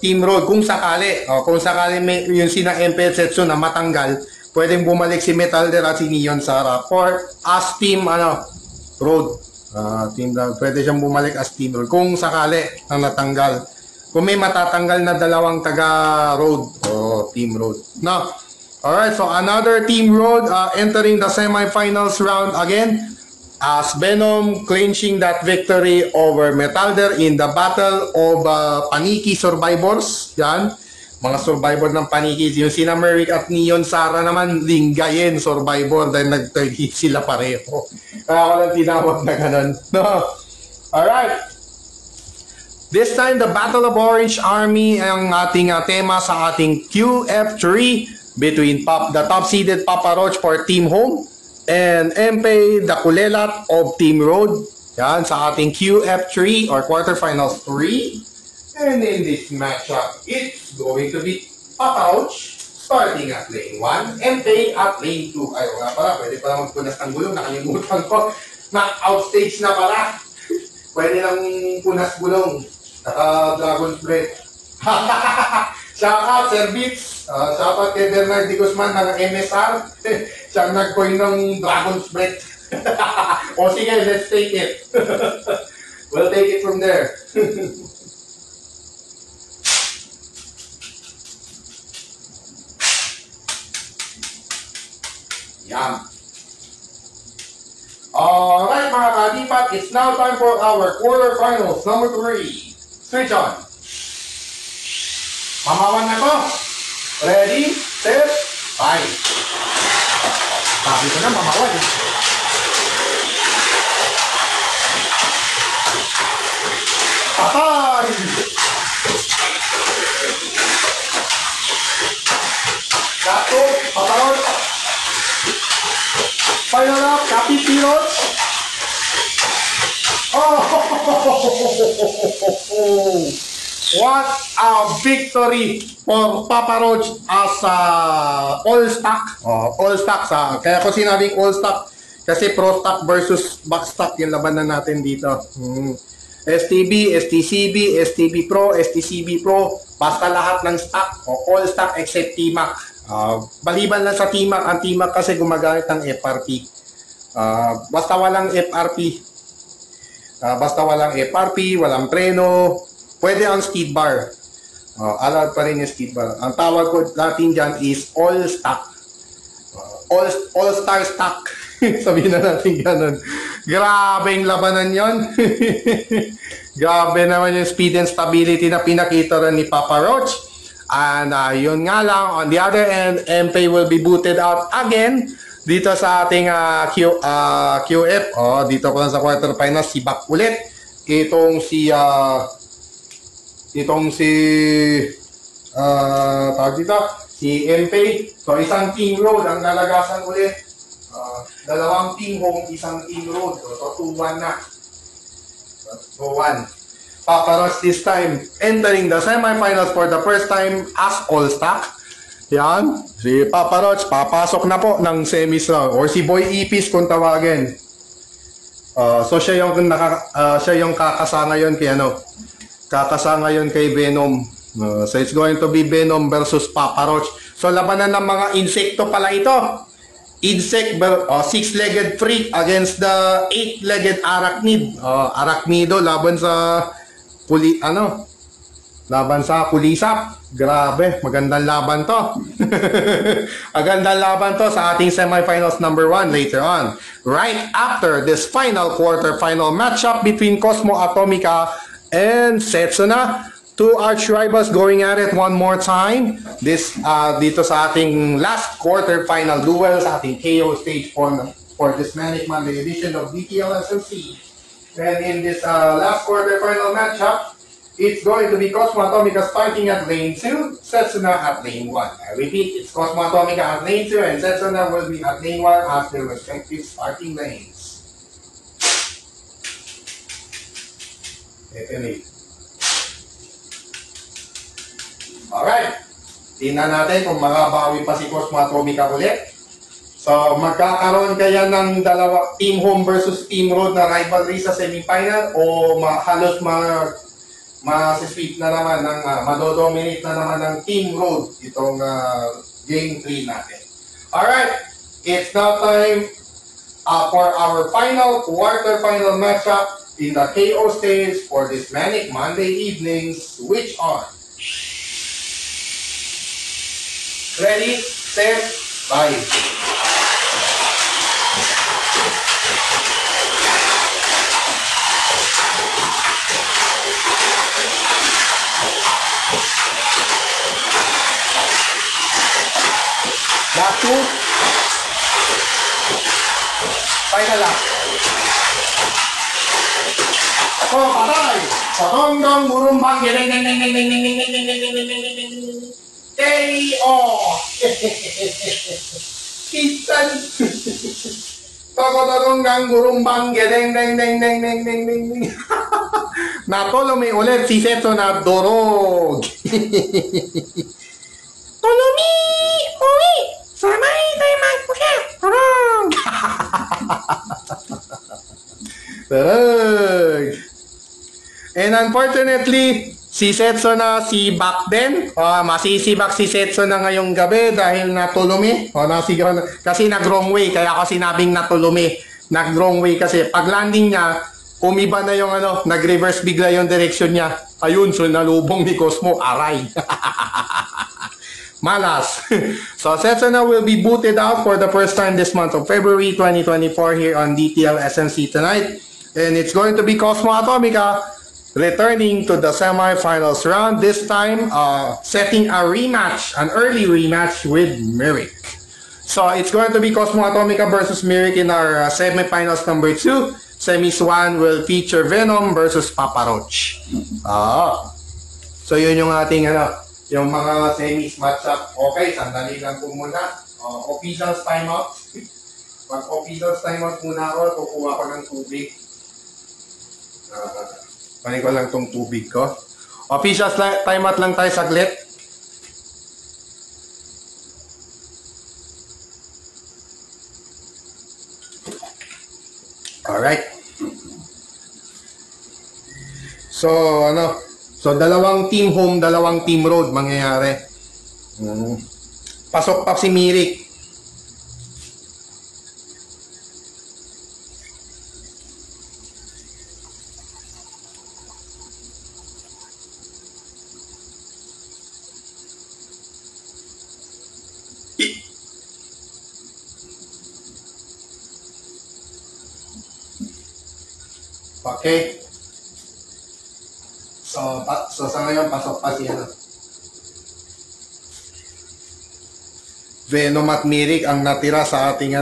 Team Road kung sakali. Kung sakali may yung sina MPL Setsu na matanggal, pwedeng bumalik si Metalder at si Neon Sara for as Team Road. Pwede siyang bumalik as Team Road kung sakali na natanggal. Kung may matatanggal na dalawang taga Road o Team Road. Now, alright, so another Team Road entering the semifinals round again as Venom clinching that victory over Metalder in the battle of Paniki survivors. Yan, mga survivor ng Paniki. Yung sina Merrick at Neon Sara naman, Lingayen survivor dahil nag-third hit sila pareho. Kaya ako lang tinawag na ganun. No. Alright. This time, the Battle of Orange Army ang ating tema sa ating QF3 between the top-seeded Papa Roach for Team Home and MP the Kulelat of Team Road. Yan, sa ating QF3 or quarterfinals 3. And in this matchup, it's going to be Papa Roach starting at lane 1, MP at lane 2. Ay, wala pala, pwede pala magpunas ng gulong. Nakalimutan ko. Knock-out stage na pala. Pwede lang punas gulong. Naka-Dragon's Breath. Shout out, Sir Beats. Shout out kay Bernard D. Guzman ng MSR. Siyang nag-coin ng Dragon's Breath. O sige, let's take it. We'll take it from there. Yan. Alright mga kadipat, it's now time for our quarterfinals number 3. Switch on. Mamawan na ko. Ready, set, bye. Sabi ko na mamawan. Patay! Gato, patalon. Final up, copy pilots. Oh! What a victory for Papa Roach as all stock. All stock kaya ko sinabing all stock kasi pro stock versus back stock yung labanan natin dito. STB, STCB, STB Pro, STCB Pro, basta lahat ng stock o all stock except TMAC. Baliban lang sa TMAC, ang TMAC kasi gumagamit ng FRP. Basta walang FRP, walang preno, pwede ang skid bar. Allowed pa rin yung skid bar. Ang tawag ko natin dyan is all stock. All-star stock. Sabihin na natin ganun. Grabe yung labanan yon. Grabe naman yung speed and stability na pinakita rin ni Papa Roach. And yun nga lang, on the other end, MP will be booted out again dito sa ating QF. Dito ko lang sa quarterfinals, si Bak ulit. Itong si tawag dito, si MP. So isang team road ang lalagasan ulit. Dalawang team home, isang team road. So 2-1 na. 2-1. Papa Roach this time entering the semifinals for the first time as all stock. Yan. Si Papa Roach papasok na po ng semis round. Or si Boy Ipis kung tawagin. So siya yung kakasa ngayon kay Kakasa ngayon kay Venom. So it's going to be Venom versus Papa Roach. So labanan ng mga insekto pala ito. Six-legged freak against the eight-legged arachnid. Arachnido laban sa kulisap. Grabe, magandang laban to. Magandang laban to sa ating semifinals number 1 later on. Right after this final quarter-final matchup between Cosmo Atomica and Setsuna. Two arch rivals going at it one more time. This dito sa ating last quarter-final duel sa ating KO stage for this Manic Monday edition of DTL SMC. And in this last quarter-final matchup, it's going to be Cosmo Atomica starting at lane 2, Setsuna at lane 1. I repeat, it's Cosmo Atomica at lane 2 and Setsuna will be at lane 1 as their respective starting lanes. Alright, tingnan natin kung makabawi pa si Cosmo Atomica ulit. So, magkakaroon kaya ng dalawa team home versus team road na rivalry sa semifinal o halos masisweep na naman madodominate na naman ng team road itong game 3 natin. Alright, it's now time for our final quarter-final matchup in the KO stage for this Manic Monday evenings, which are ready, set, bye. Last two. Final lap. Patay. Patongdong burumbang. KO! Kitan! Takotaronggang gurumbang gedeng deng deng deng deng deng deng deng. Natolomi ulit si Setsuna Dorog. Tolomi! Uwi! Samay tayo magpusya! Dorog! Dorog! And unfortunately, si Setsuna si Bak din. Masisibak si Setsuna ngayong gabi dahil natulumi. Kasi nag-wrong way. Kaya ako sinabing natulumi. Nag-wrong way kasi pag landing niya, umiba na yung nag-reverse bigla yung direction niya. Ayun, so nalubong ni Cosmo. Aray. Malas. So Setsuna will be booted out for the first time this month of February 2024 here on DTL SMC tonight. And it's going to be Cosmo Atomica returning to the semifinals round, this time setting a rematch, an early rematch with Mirik. So it's going to be Cosmo Atomica versus Mirik in our semifinals number 2. Semis 1 will feature Venom versus Papa Roach. So yun yung ating yung mga semis matchup. Okay, sandali lang po muna. Officials timeout. Mag-officials timeout muna ako. Kukuha ko ng tubig. Panin ko lang tong tubig ko. Official time out lang tayo saglit. Alright. So, So, dalawang team home, dalawang team road mangyayari. Pasok pa si Mirik. Okay. So sa ngayon, pasok pa si Venom at Mirik ang natira sa ating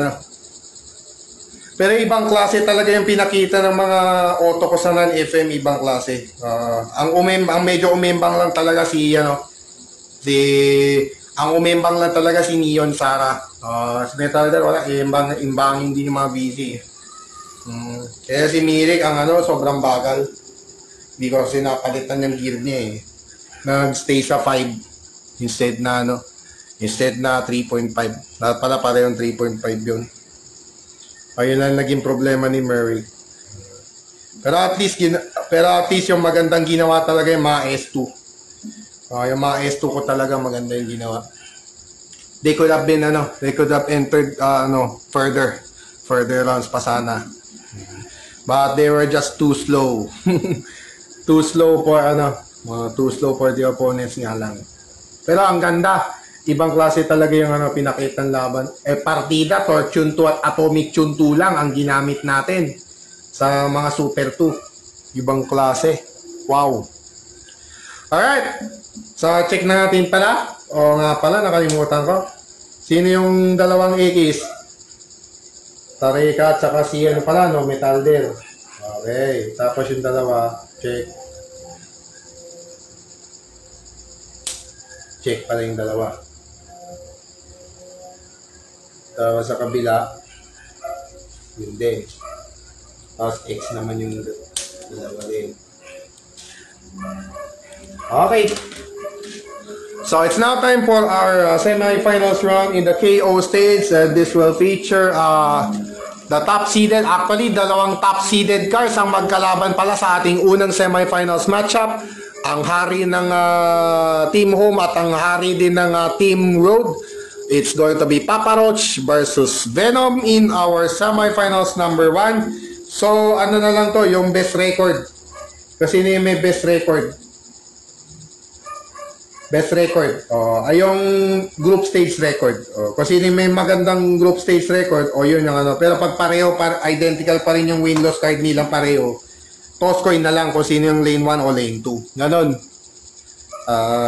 Pero ibang klase talaga yung pinakita ng mga auto ko sa non-FM, ibang klase. Ang medyo umembang lang talaga ang umembang lang talaga si Neon Sara. Si Metal Dead, wala, imbang hindi yung mga busy. Kaya si Mirik ang sobrang bagal. Hindi ko kasi napalitan yung gear niya eh. Nag-stay sa 5 instead na 3.5. Dapat pala parehong 3.5 yun. Ayun lang naging problema ni Merrill. Pero at least yung magandang ginawa talaga yung mga S2. Yung mga S2 ko talaga maganda yung ginawa. They could have entered further runs pa sana. But they were just too slow. Too slow for the opponents nga lang. Pero ang ganda. Ibang klase talaga yung pinakitang laban. Partida, Fortune 2 at Atomic Tune 2 lang ang ginamit natin sa mga Super 2. Ibang klase. Wow. Alright. So, check na natin pala. O nga pala, nakalimutan ko. Sino yung dalawang X? Tarika at saka si Metal Deal. Okay. Tapos yung dalawa, check. Check pala yung dalawa. Tapos sa kabila, yun din. Tapos X naman yung dalawa din. Okay. So it's now time for our semi-finals round in the KO stage. This will feature the top-seeded, actually dalawang top-seeded cars ang magkalaban pala sa ating unang semi-finals matchup. Ang hari ng Team Home at ang hari din ng Team Road. It's going to be Papa Roach versus Venom in our semi-finals number 1. So na lang to, yung best record. Kasi may best record. Best record. Ay yung group stage record. Kasi may magandang group stage record, yun yung Pero pag pareho, identical pa rin yung win-loss kahit nilang pareho. Toss coin na lang kung sino yung lane 1 o lane 2. Ganon.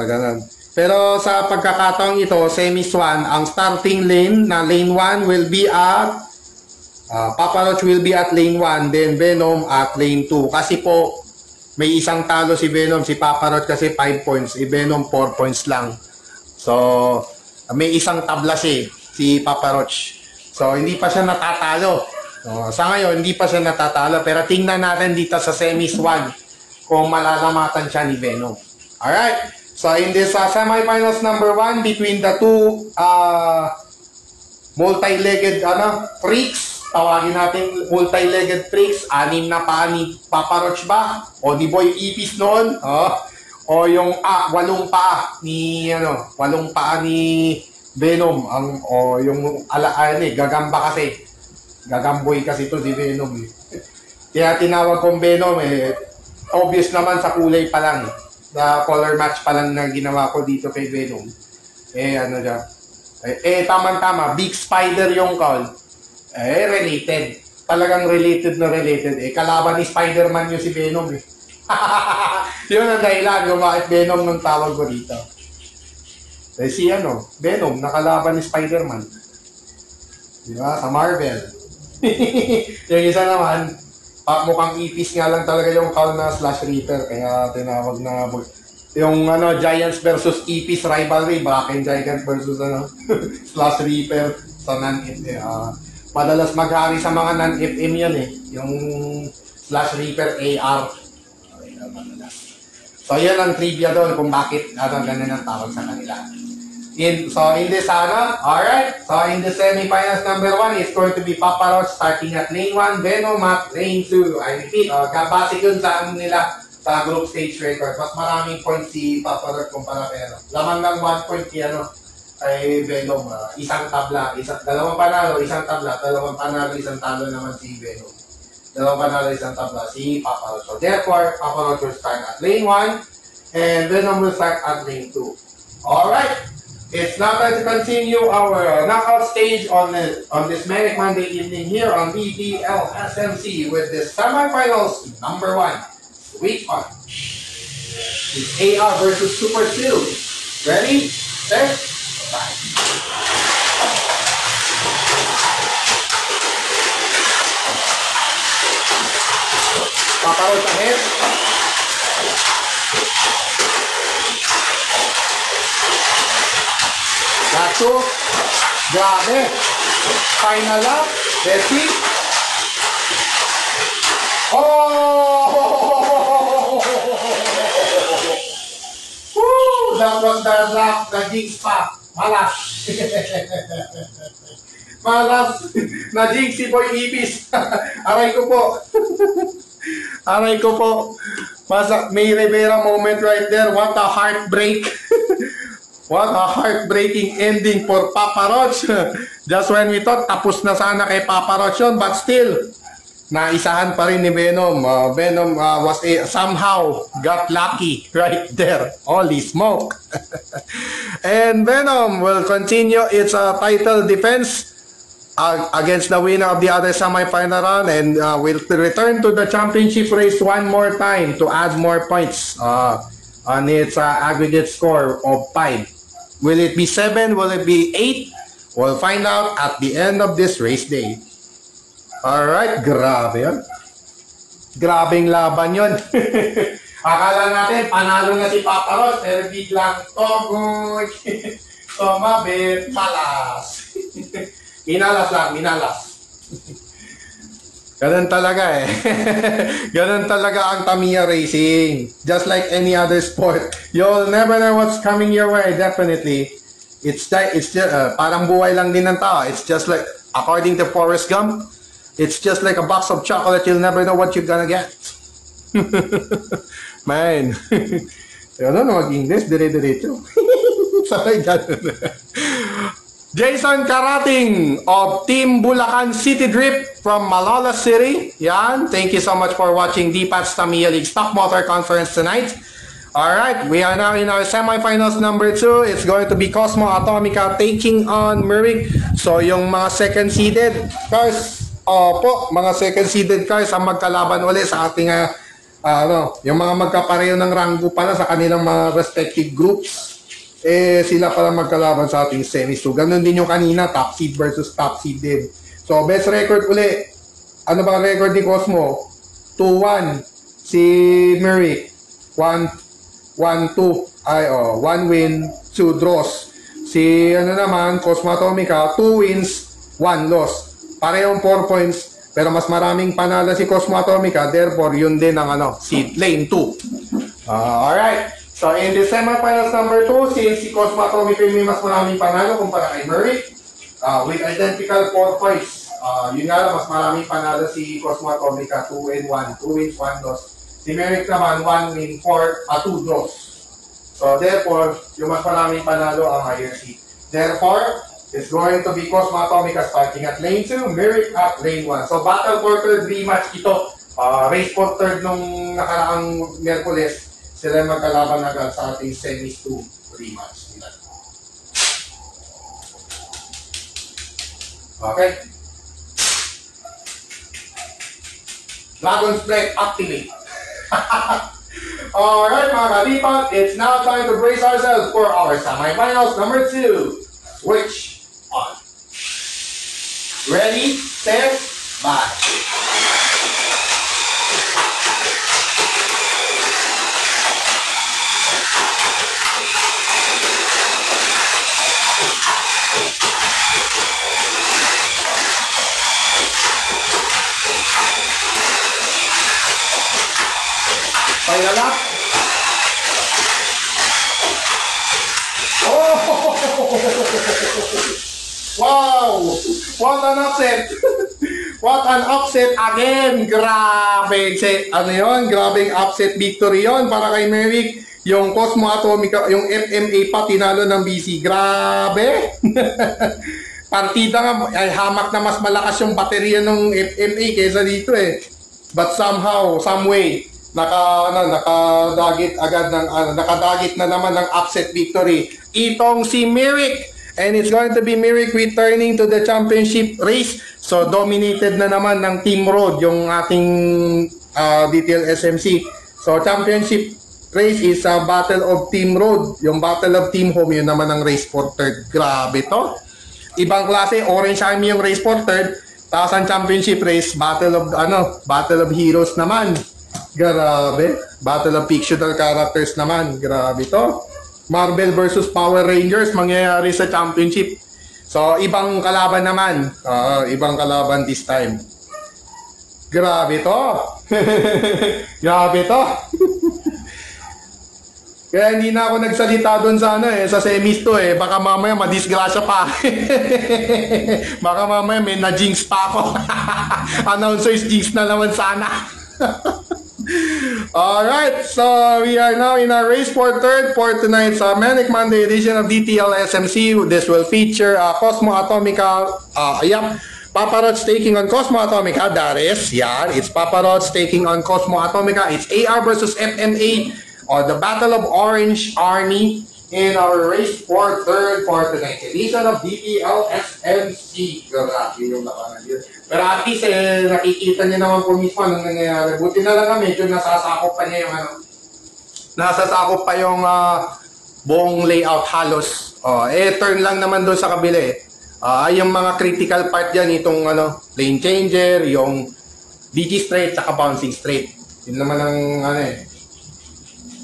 Ganon. Pero sa pagkakataong ito, semi-swan, ang starting lane na lane 1 will be at Papa Roach will be at lane 1, then Venom at lane 2. Kasi po, may isang talo si Venom, si Papa Roach kasi 5 points, si Venom 4 points lang. So, may isang tabla si Papa Roach. So, hindi pa siya natatalo. Sa ngayon, hindi pa siya natatalo. Pero tingnan natin dito sa semi-swan kung malalamatan siya ni Venom. Alright. So, in this semi-finals number 1 between the two multi-legged freaks, tawagin natin multi-legged freaks, 6 na paa ni Papa Roach ba? O di boy ipis noon? O yung 8 paa ni 8 paa ni Venom, yung gagamba kasi. Gagamboy kasi to si Venom. Kaya tinawag kong Venom obvious naman sa kulay pa lang. Na color match pa lang na ginawa ko dito kay Venom. Tama-tama, Big Spider yung call. Related. Talagang related na related. Kalaban ni Spider-Man yung si Venom Yun ang dahilan kung bakit Venom ng tawag ko dito. Venom, nakalaban ni Spider-Man. Diba? Sa Marvel. Yung isa naman, mukhang ipis nga lang talaga yung call na Slash Reaper. Kaya tinawag na yung Giants versus ipis rivalry. Bracken Giant versus Slash Reaper sa non-FM. Madalas maghari sa mga non-FM yan Yung Slash Reaper AR. Madalas. So, yan ang trivia doon kung bakit ganun ang tawag sa kanila. In this alright. So, in the semifinals number 1, it's going to be Papa Roach starting at lane 1, Venom at lane 2. I repeat, basic yun sa nila sa group stage record. Mas maraming points si Papa Roach kumpara kay Lamang ng 1 point kay Venom. Isang tabla, dalawang panalo, isang tabla, dalawang panalo, isang talo naman si Venom. Dalawang panalo, isang tabla si Papa Roach. So, therefore, Papa Roach will start at lane 1 and Venom will start at lane 2. Alright. It's now time to continue our knockout stage on this Manic Monday evening here on BDL SMC with the semifinals number 1. Sweet on. It's AR versus Super Steel. Ready, set, bye. Papa Roach ahead. Gato, grabe. Final lap, let's see. Oh! Woo! That was the lap, the jinx pa. Malas. Malas. Na-jinx si Boy Ibis. Aray ko po. Aray ko po. May Rivera moment right there. What a heartbreak. What a heartbreaking ending for Papa Roach. Just when we thought tapos na sana kay Papa Roach yun, but still, naisahan pa rin ni Venom. Venom somehow got lucky right there. Holy smoke. And Venom will continue its title defense against the winner of the other semi-final round and will return to the championship race one more time to add more points on its aggregate score of 5. Will it be 7? Will it be 8? We'll find out at the end of this race day. Alright, grabe yun. Grabing laban yun. Akala natin, panalo na si Papa Roach, pero biglang togoy. Tumabit, malas. Minalas lang, minalas. Ganun talaga eh. Ganun talaga ang Tamiya Racing. Just like any other sport. You'll never know what's coming your way, definitely. It's just, parang buhay lang din ng tao. It's just like, according to Forrest Gump, it's just like a box of chocolate. You'll never know what you're gonna get. Man. Ano na mag-English? Dire-diretso. Sorry, ganun. Jason Karating of Team Bulacan City Drip from Malolos City. Yan. Thank you so much for watching DPAT's Tamiya League Stock Motor Conference tonight. Alright, we are now in our semifinals number 2. It's going to be Cosmo Atomica taking on Merrick. So, yung mga second-seeded cars, mga second-seeded cars ang magkalaban ulit sa ating, yung mga magkapareho ng ranggo pala sa kanilang mga respective groups. Sila pala magkalaban sa ating semis. So, ganun din yung kanina, top seed versus top seed din. So, best record uli. Ano ba record ni Cosmo? 2-1. Si Merrick, 1-2. 1 win, 2 draws. Si, naman, Cosmo Atomica, 2 wins, 1 loss. Parehong 4 points, pero mas maraming panalo si Cosmo Atomica. Therefore, yun din ang, seed lane 2. Alright. So, in the semifinals number 2, since si Cosmo Atomica may mas maraming panalo kumpara kay Merrick, with identical 4 points. Yun nga lang, mas maraming panalo si Cosmo Atomica, 2-1, 2 wins, 1 loss. Si Merrick naman, 1 win, 2 draws. So, therefore, yung mas maraming panalo ang higher seed. Therefore, it's going to be Cosmo Atomica starting at lane 2, Merrick at lane 1. So, battle for third rematch ito. Race for third nung nakaraang Miyerkules. Sila magkalaban agad sa ating semis 2 rematch nila. Okay. Dragon's Breath activate. Alright mga kalipat, it's now time to brace ourselves for our semifinals number 2. Switch on. Ready, set, bye. Final lap. Wow! What an upset! What an upset again! Grabe! Ano yun? Grabing upset victory yon para kay Merrick. Yung Cosmo Atomica, yung MMA pa tinalo ng BC. Grabe! Partida nga, ay hamak na mas malakas yung baterya ng FMA kaysa dito eh. But somehow, some way, nakadagit agad ng nakadagit na naman ng upset victory itong si Merrick, and it's going to be Merrick returning to the championship race. So dominated na naman ng Team Road yung ating DTL SMC. So championship race is a battle of Team Road. Yung battle of Team Home, yun naman ang race for third. Grabe to. Ibang klase, Orange Army yung race for third. Tapos ang championship race, battle of heroes naman. Grabe. Battle of fictional characters naman. Grabe to. Marvel versus Power Rangers mangyayari sa championship. So, ibang kalaban naman. Ibang kalaban this time. Grabe to. Grabe to. Kaya hindi na ako nagsalita doon sa sa semis to eh. Baka mamaya madisgrasya pa. Baka mamaya may na-jinx pa ako. Announcers jinx na naman sana. Alright, so we are now in our race for third for tonight's Manic Monday edition of DTL SMC. This will feature Cosmo Atomica. Papa Roach taking on Cosmo Atomica. That is, it's Papa Roach taking on Cosmo Atomica. It's AR versus FMA. The Battle of Orange Army in our race for third for tonight's edition of DTL SMC. Grabe yung labanan yun. Pero at least, nakikita niyo naman po mismo anong nangyayari. Buti na lang medyo nasasakop pa niya yung nasasakop pa yung buong layout halos. Turn lang naman doon sa kabila eh. Yung mga critical part yan, itong lane changer, yung DG straight, saka bouncing straight. Yun naman ang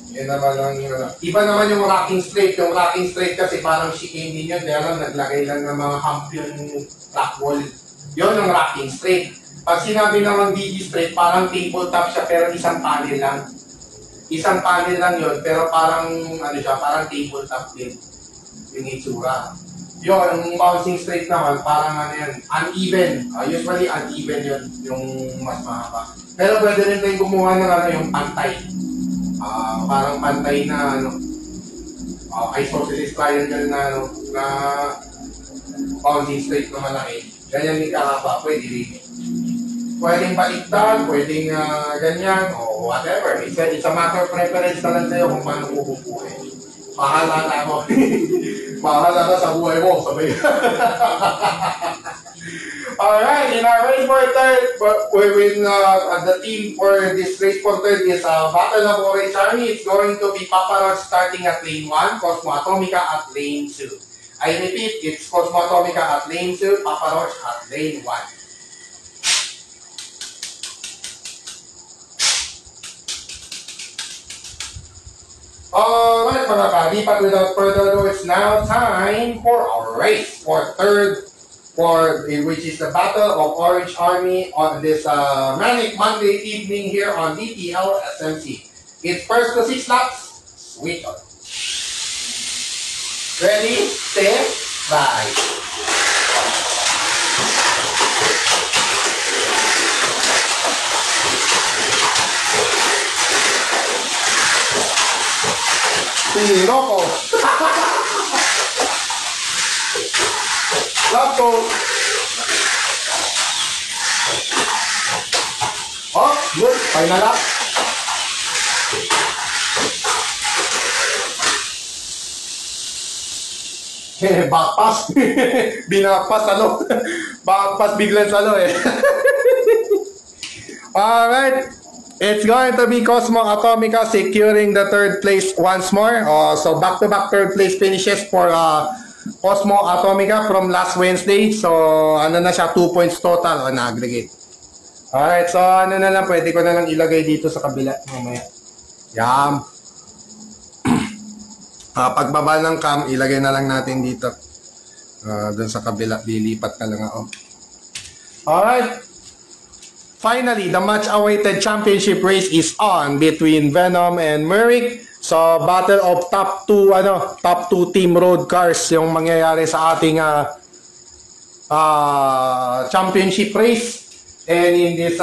Yan naman ang iba naman yung rocking straight. Yung rocking straight kasi parang chicane din yun. Kaya naglagay lang ng mga hump yung track wall. Yun yung rocking straight. Pag sinabi naman DG straight, parang tabletop siya pero isang panel lang. Isang panel lang yun, pero parang parang tabletop din. Yung itsura. Yun, yung bouncing straight naman, parang uneven. Usually uneven yun, yung mas mahaba. Pero pwede rin tayong gumawa ng yung pantay. Parang pantay na isosceles triangle na bouncing straight na malaki. Ganyan yung kakapa, pwede rin. Pwedeng baliktad, pwedeng ganyan, o whatever. It's a matter of preference na lang sa'yo kung paano kukupuhin. Bahala na ako. Bahala na sa buhay mo, sabi. Alright, in our race for third, the team for this race for third is Battle of Orange Army. It's going to be Papa Roach starting at lane 1, Cosmo Atomica at lane 2. I repeat, it's Cosmo Atomica at lane 2, Papa Roach at lane 1. Alright mga kalipat, without further ado, it's now time for our race for third, which is the Battle of Orange Army on this Manic Monday evening here on DTL SMC. It's first to 6 laps. Sweet on. Ready, set, ride. Rocco. Rocco. Oh, good. Final lap. Backpass. Binakpas Backpass biglang Alright. It's going to be Cosmo Atomica securing the third place once more. So back-to-back third place finishes for Cosmo Atomica from last Wednesday. So na siya, 2 points total on aggregate. Alright, so na lang, pwede ko na lang ilagay dito sa kabila mamaya. Yan. Pagbaba ng cam, ilagay na lang natin dito. Doon sa kabila, lilipat na lang ako. Alright. Finally, the much-awaited championship race is on between Venom and Merrick. So, battle of top 2 Team Road cars yung mangyayari sa ating championship race. And in this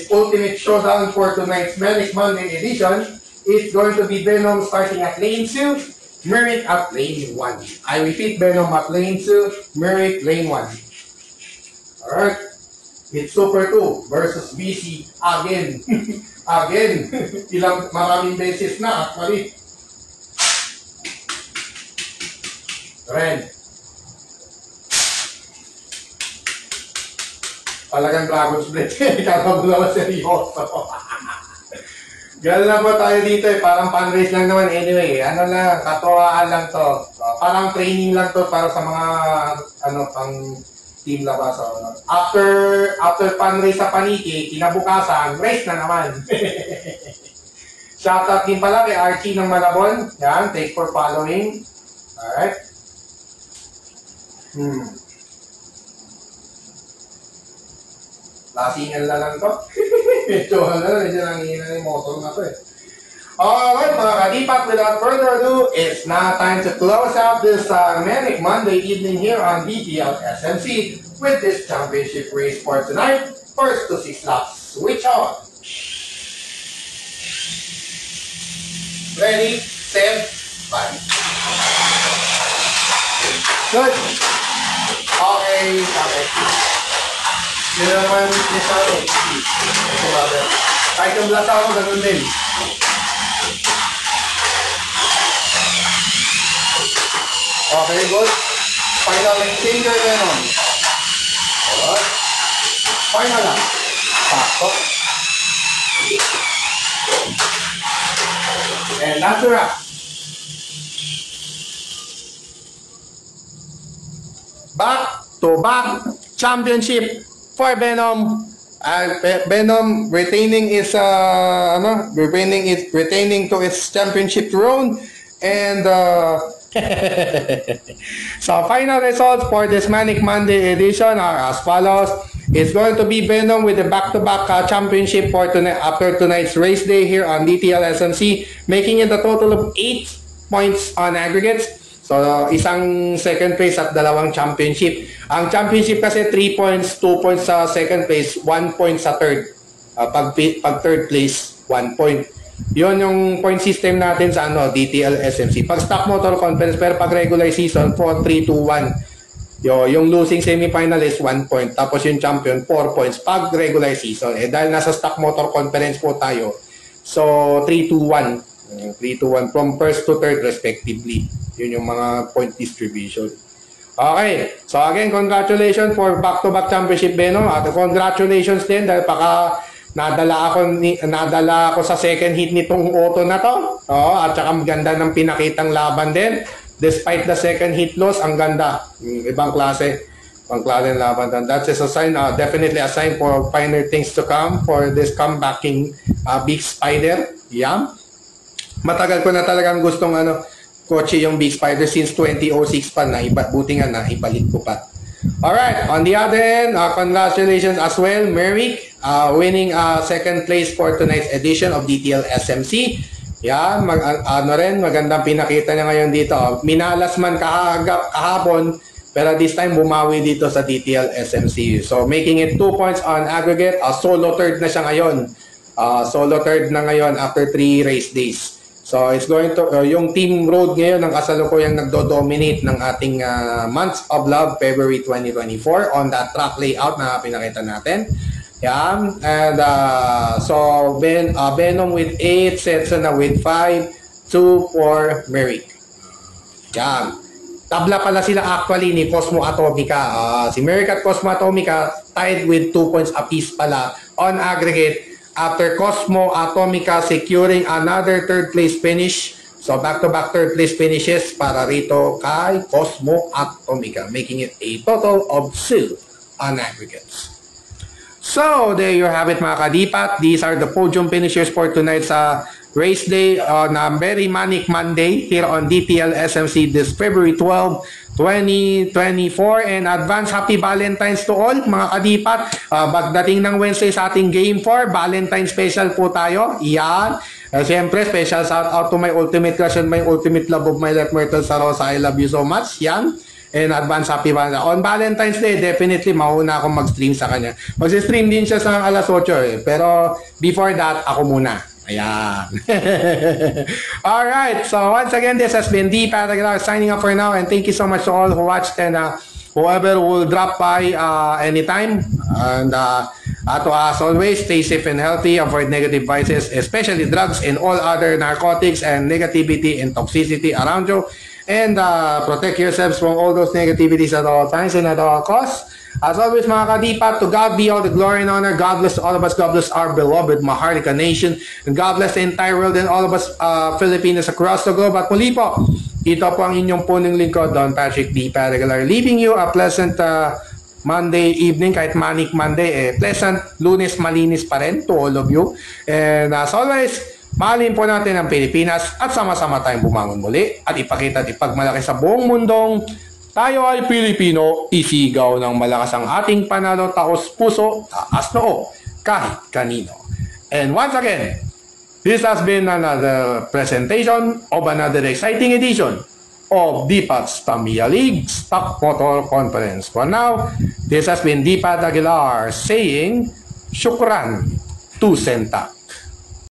ultimate showdown for tonight's Manic Monday edition, it's going to be Venom starting at lane 2, Merrick at lane 1. I repeat, Venom at lane 2, Merrick lane 1. Alright. It's Super 2 versus BC again. Again. Maraming beses na actually. Red. Talagang Dragon's Blade. Kala mo naman seryoso. Gano'n lang po tayo dito eh. Parang fundraise lang naman anyway. Ano lang, katuwaan lang to. Parang training lang to para sa mga pang team labas. After fundraise sa Paniki, kinabukasan, race na naman. Shoutout din pala kay Archie ng Malabon. Yan, thanks for following. Alright. Lasingan na lang to. Medyo nanginan yung motor na to eh. Alright mga kadipat, without further ado, it's now time to close out this Manic Monday evening here on DTL SMC with this championship race for tonight. First to 6 laps. Switch on. Ready, set, bye. Good. Okay. Yun naman yung sa akin. Kahit yung blasa ako, ganun din. Okay, good. Final lane changer Venom. Alright. Final lang. Pasok. And that's a wrap. Back-to-back championship for Venom. Venom retaining retaining to its championship throne. And so final results for this Manic Monday edition are as follows. It's going to be Venom with the back-to-back championship for tonight after tonight's race day here on DTL SMC, making it a total of 8 points on aggregates. So, isang second place at dalawang championship. Ang championship kasi 3 points, 2 points sa second place, 1 point sa third. Pag third place, 1 point. Yun yung point system natin sa DTL SMC. Pag stock motor conference, pero pag regular season, 4, 3, 2, 1. Yung losing semifinalist, 1 point. Tapos yung champion, 4 points. Pag regular season, dahil nasa stock motor conference po tayo, so 3, 2, 1. 3-1 from first to third respectively. Yun yung mga point distribution. Okay. So again, congratulations for back-to-back championship, Venom. At congratulations din dahil nadala ako sa second hit nitong auto na to. At saka maganda ng pinakitang laban din. Despite the second hit loss, ang ganda. Ibang klase. Ibang klase ng laban. And that's a sign, definitely a sign for finer things to come for this comebacking Big Spider. Yeah. Matagal ko na talagang gustong kotse yung Big Spider since 2006 pa na buti nga na ibalik ko pa. Alright, on the other end, congratulations as well, Merrick, winning second place for tonight's edition of DTL SMC. Yan, magandang pinakita niya ngayon dito. Minalas man kahapon, pero this time bumawi dito sa DTL SMC. So making it 2 points on aggregate, solo third na siya ngayon. Solo third na ngayon after 3 race days. So it's going to yung Team Road ngayon ang kasalukuyang nagdo-dominate ng ating Months of Love February 2024 on that track layout na pinakita natin. Yan. And so Venom with 8, Setsa na with 5, 2 for Merrick. Yan. Tabla pala sila actually ni Cosmo Atomica. Si Merrick at Cosmo Atomica tied with 2 points apiece pala on aggregate. After Cosmo Atomica securing another third place finish. So back-to-back third place finishes para rito kay Cosmo Atomica, making it a total of 2 on aggregates. So there you have it mga kadipat. These are the podium finishers for tonight's race day on a very Manic Monday here on DTL SMC this February 12, 2024, and advance happy Valentine's to all mga kadipat. Pagdating ng Wednesday sa ating Game 4, Valentine special po tayo. Iyan. Siyempre, special shout out to my ultimate crush and my ultimate love of my life, Myrtle Sarosa. I love you so much. Yan. And advance happy Valentine's. On Valentine's Day, definitely mauna akong mag-stream sa kanya. Mag-stream din siya sa alas 8 eh. Pero before that, ako muna. Ayan. Alright, so once again, this has been D. Patagal signing up for now, and thank you so much to all who watched and whoever will drop by anytime. And as always, stay safe and healthy, avoid negative vices, especially drugs and all other narcotics and negativity and toxicity around you. And protect yourselves from all those negativities at all times and at all costs. As always, mga kadipa, to God be all the glory and honor. God bless all of us. God bless our beloved Maharlika nation. And God bless the entire world and all of us Filipinos across the globe. At muli po, ito po ang inyong punong lingkod, Don Patrick D. Patagal, leaving you a pleasant Monday evening, kahit manic Monday, pleasant Lunes malinis pa rin to all of you. And as always, mahalin po natin ang Pilipinas at sama-sama tayong bumangon muli at ipakita at ipagmalaki sa buong mundong tayo ay Pilipino, isigaw ng malakas ang ating panalo, taos puso, taas noo, kahit kanino. And once again, this has been another presentation of another exciting edition of DPAT's Tamiya League Stock Motor Conference. For now, this has been Dipat Aguilar saying, Shukran, 2 centa.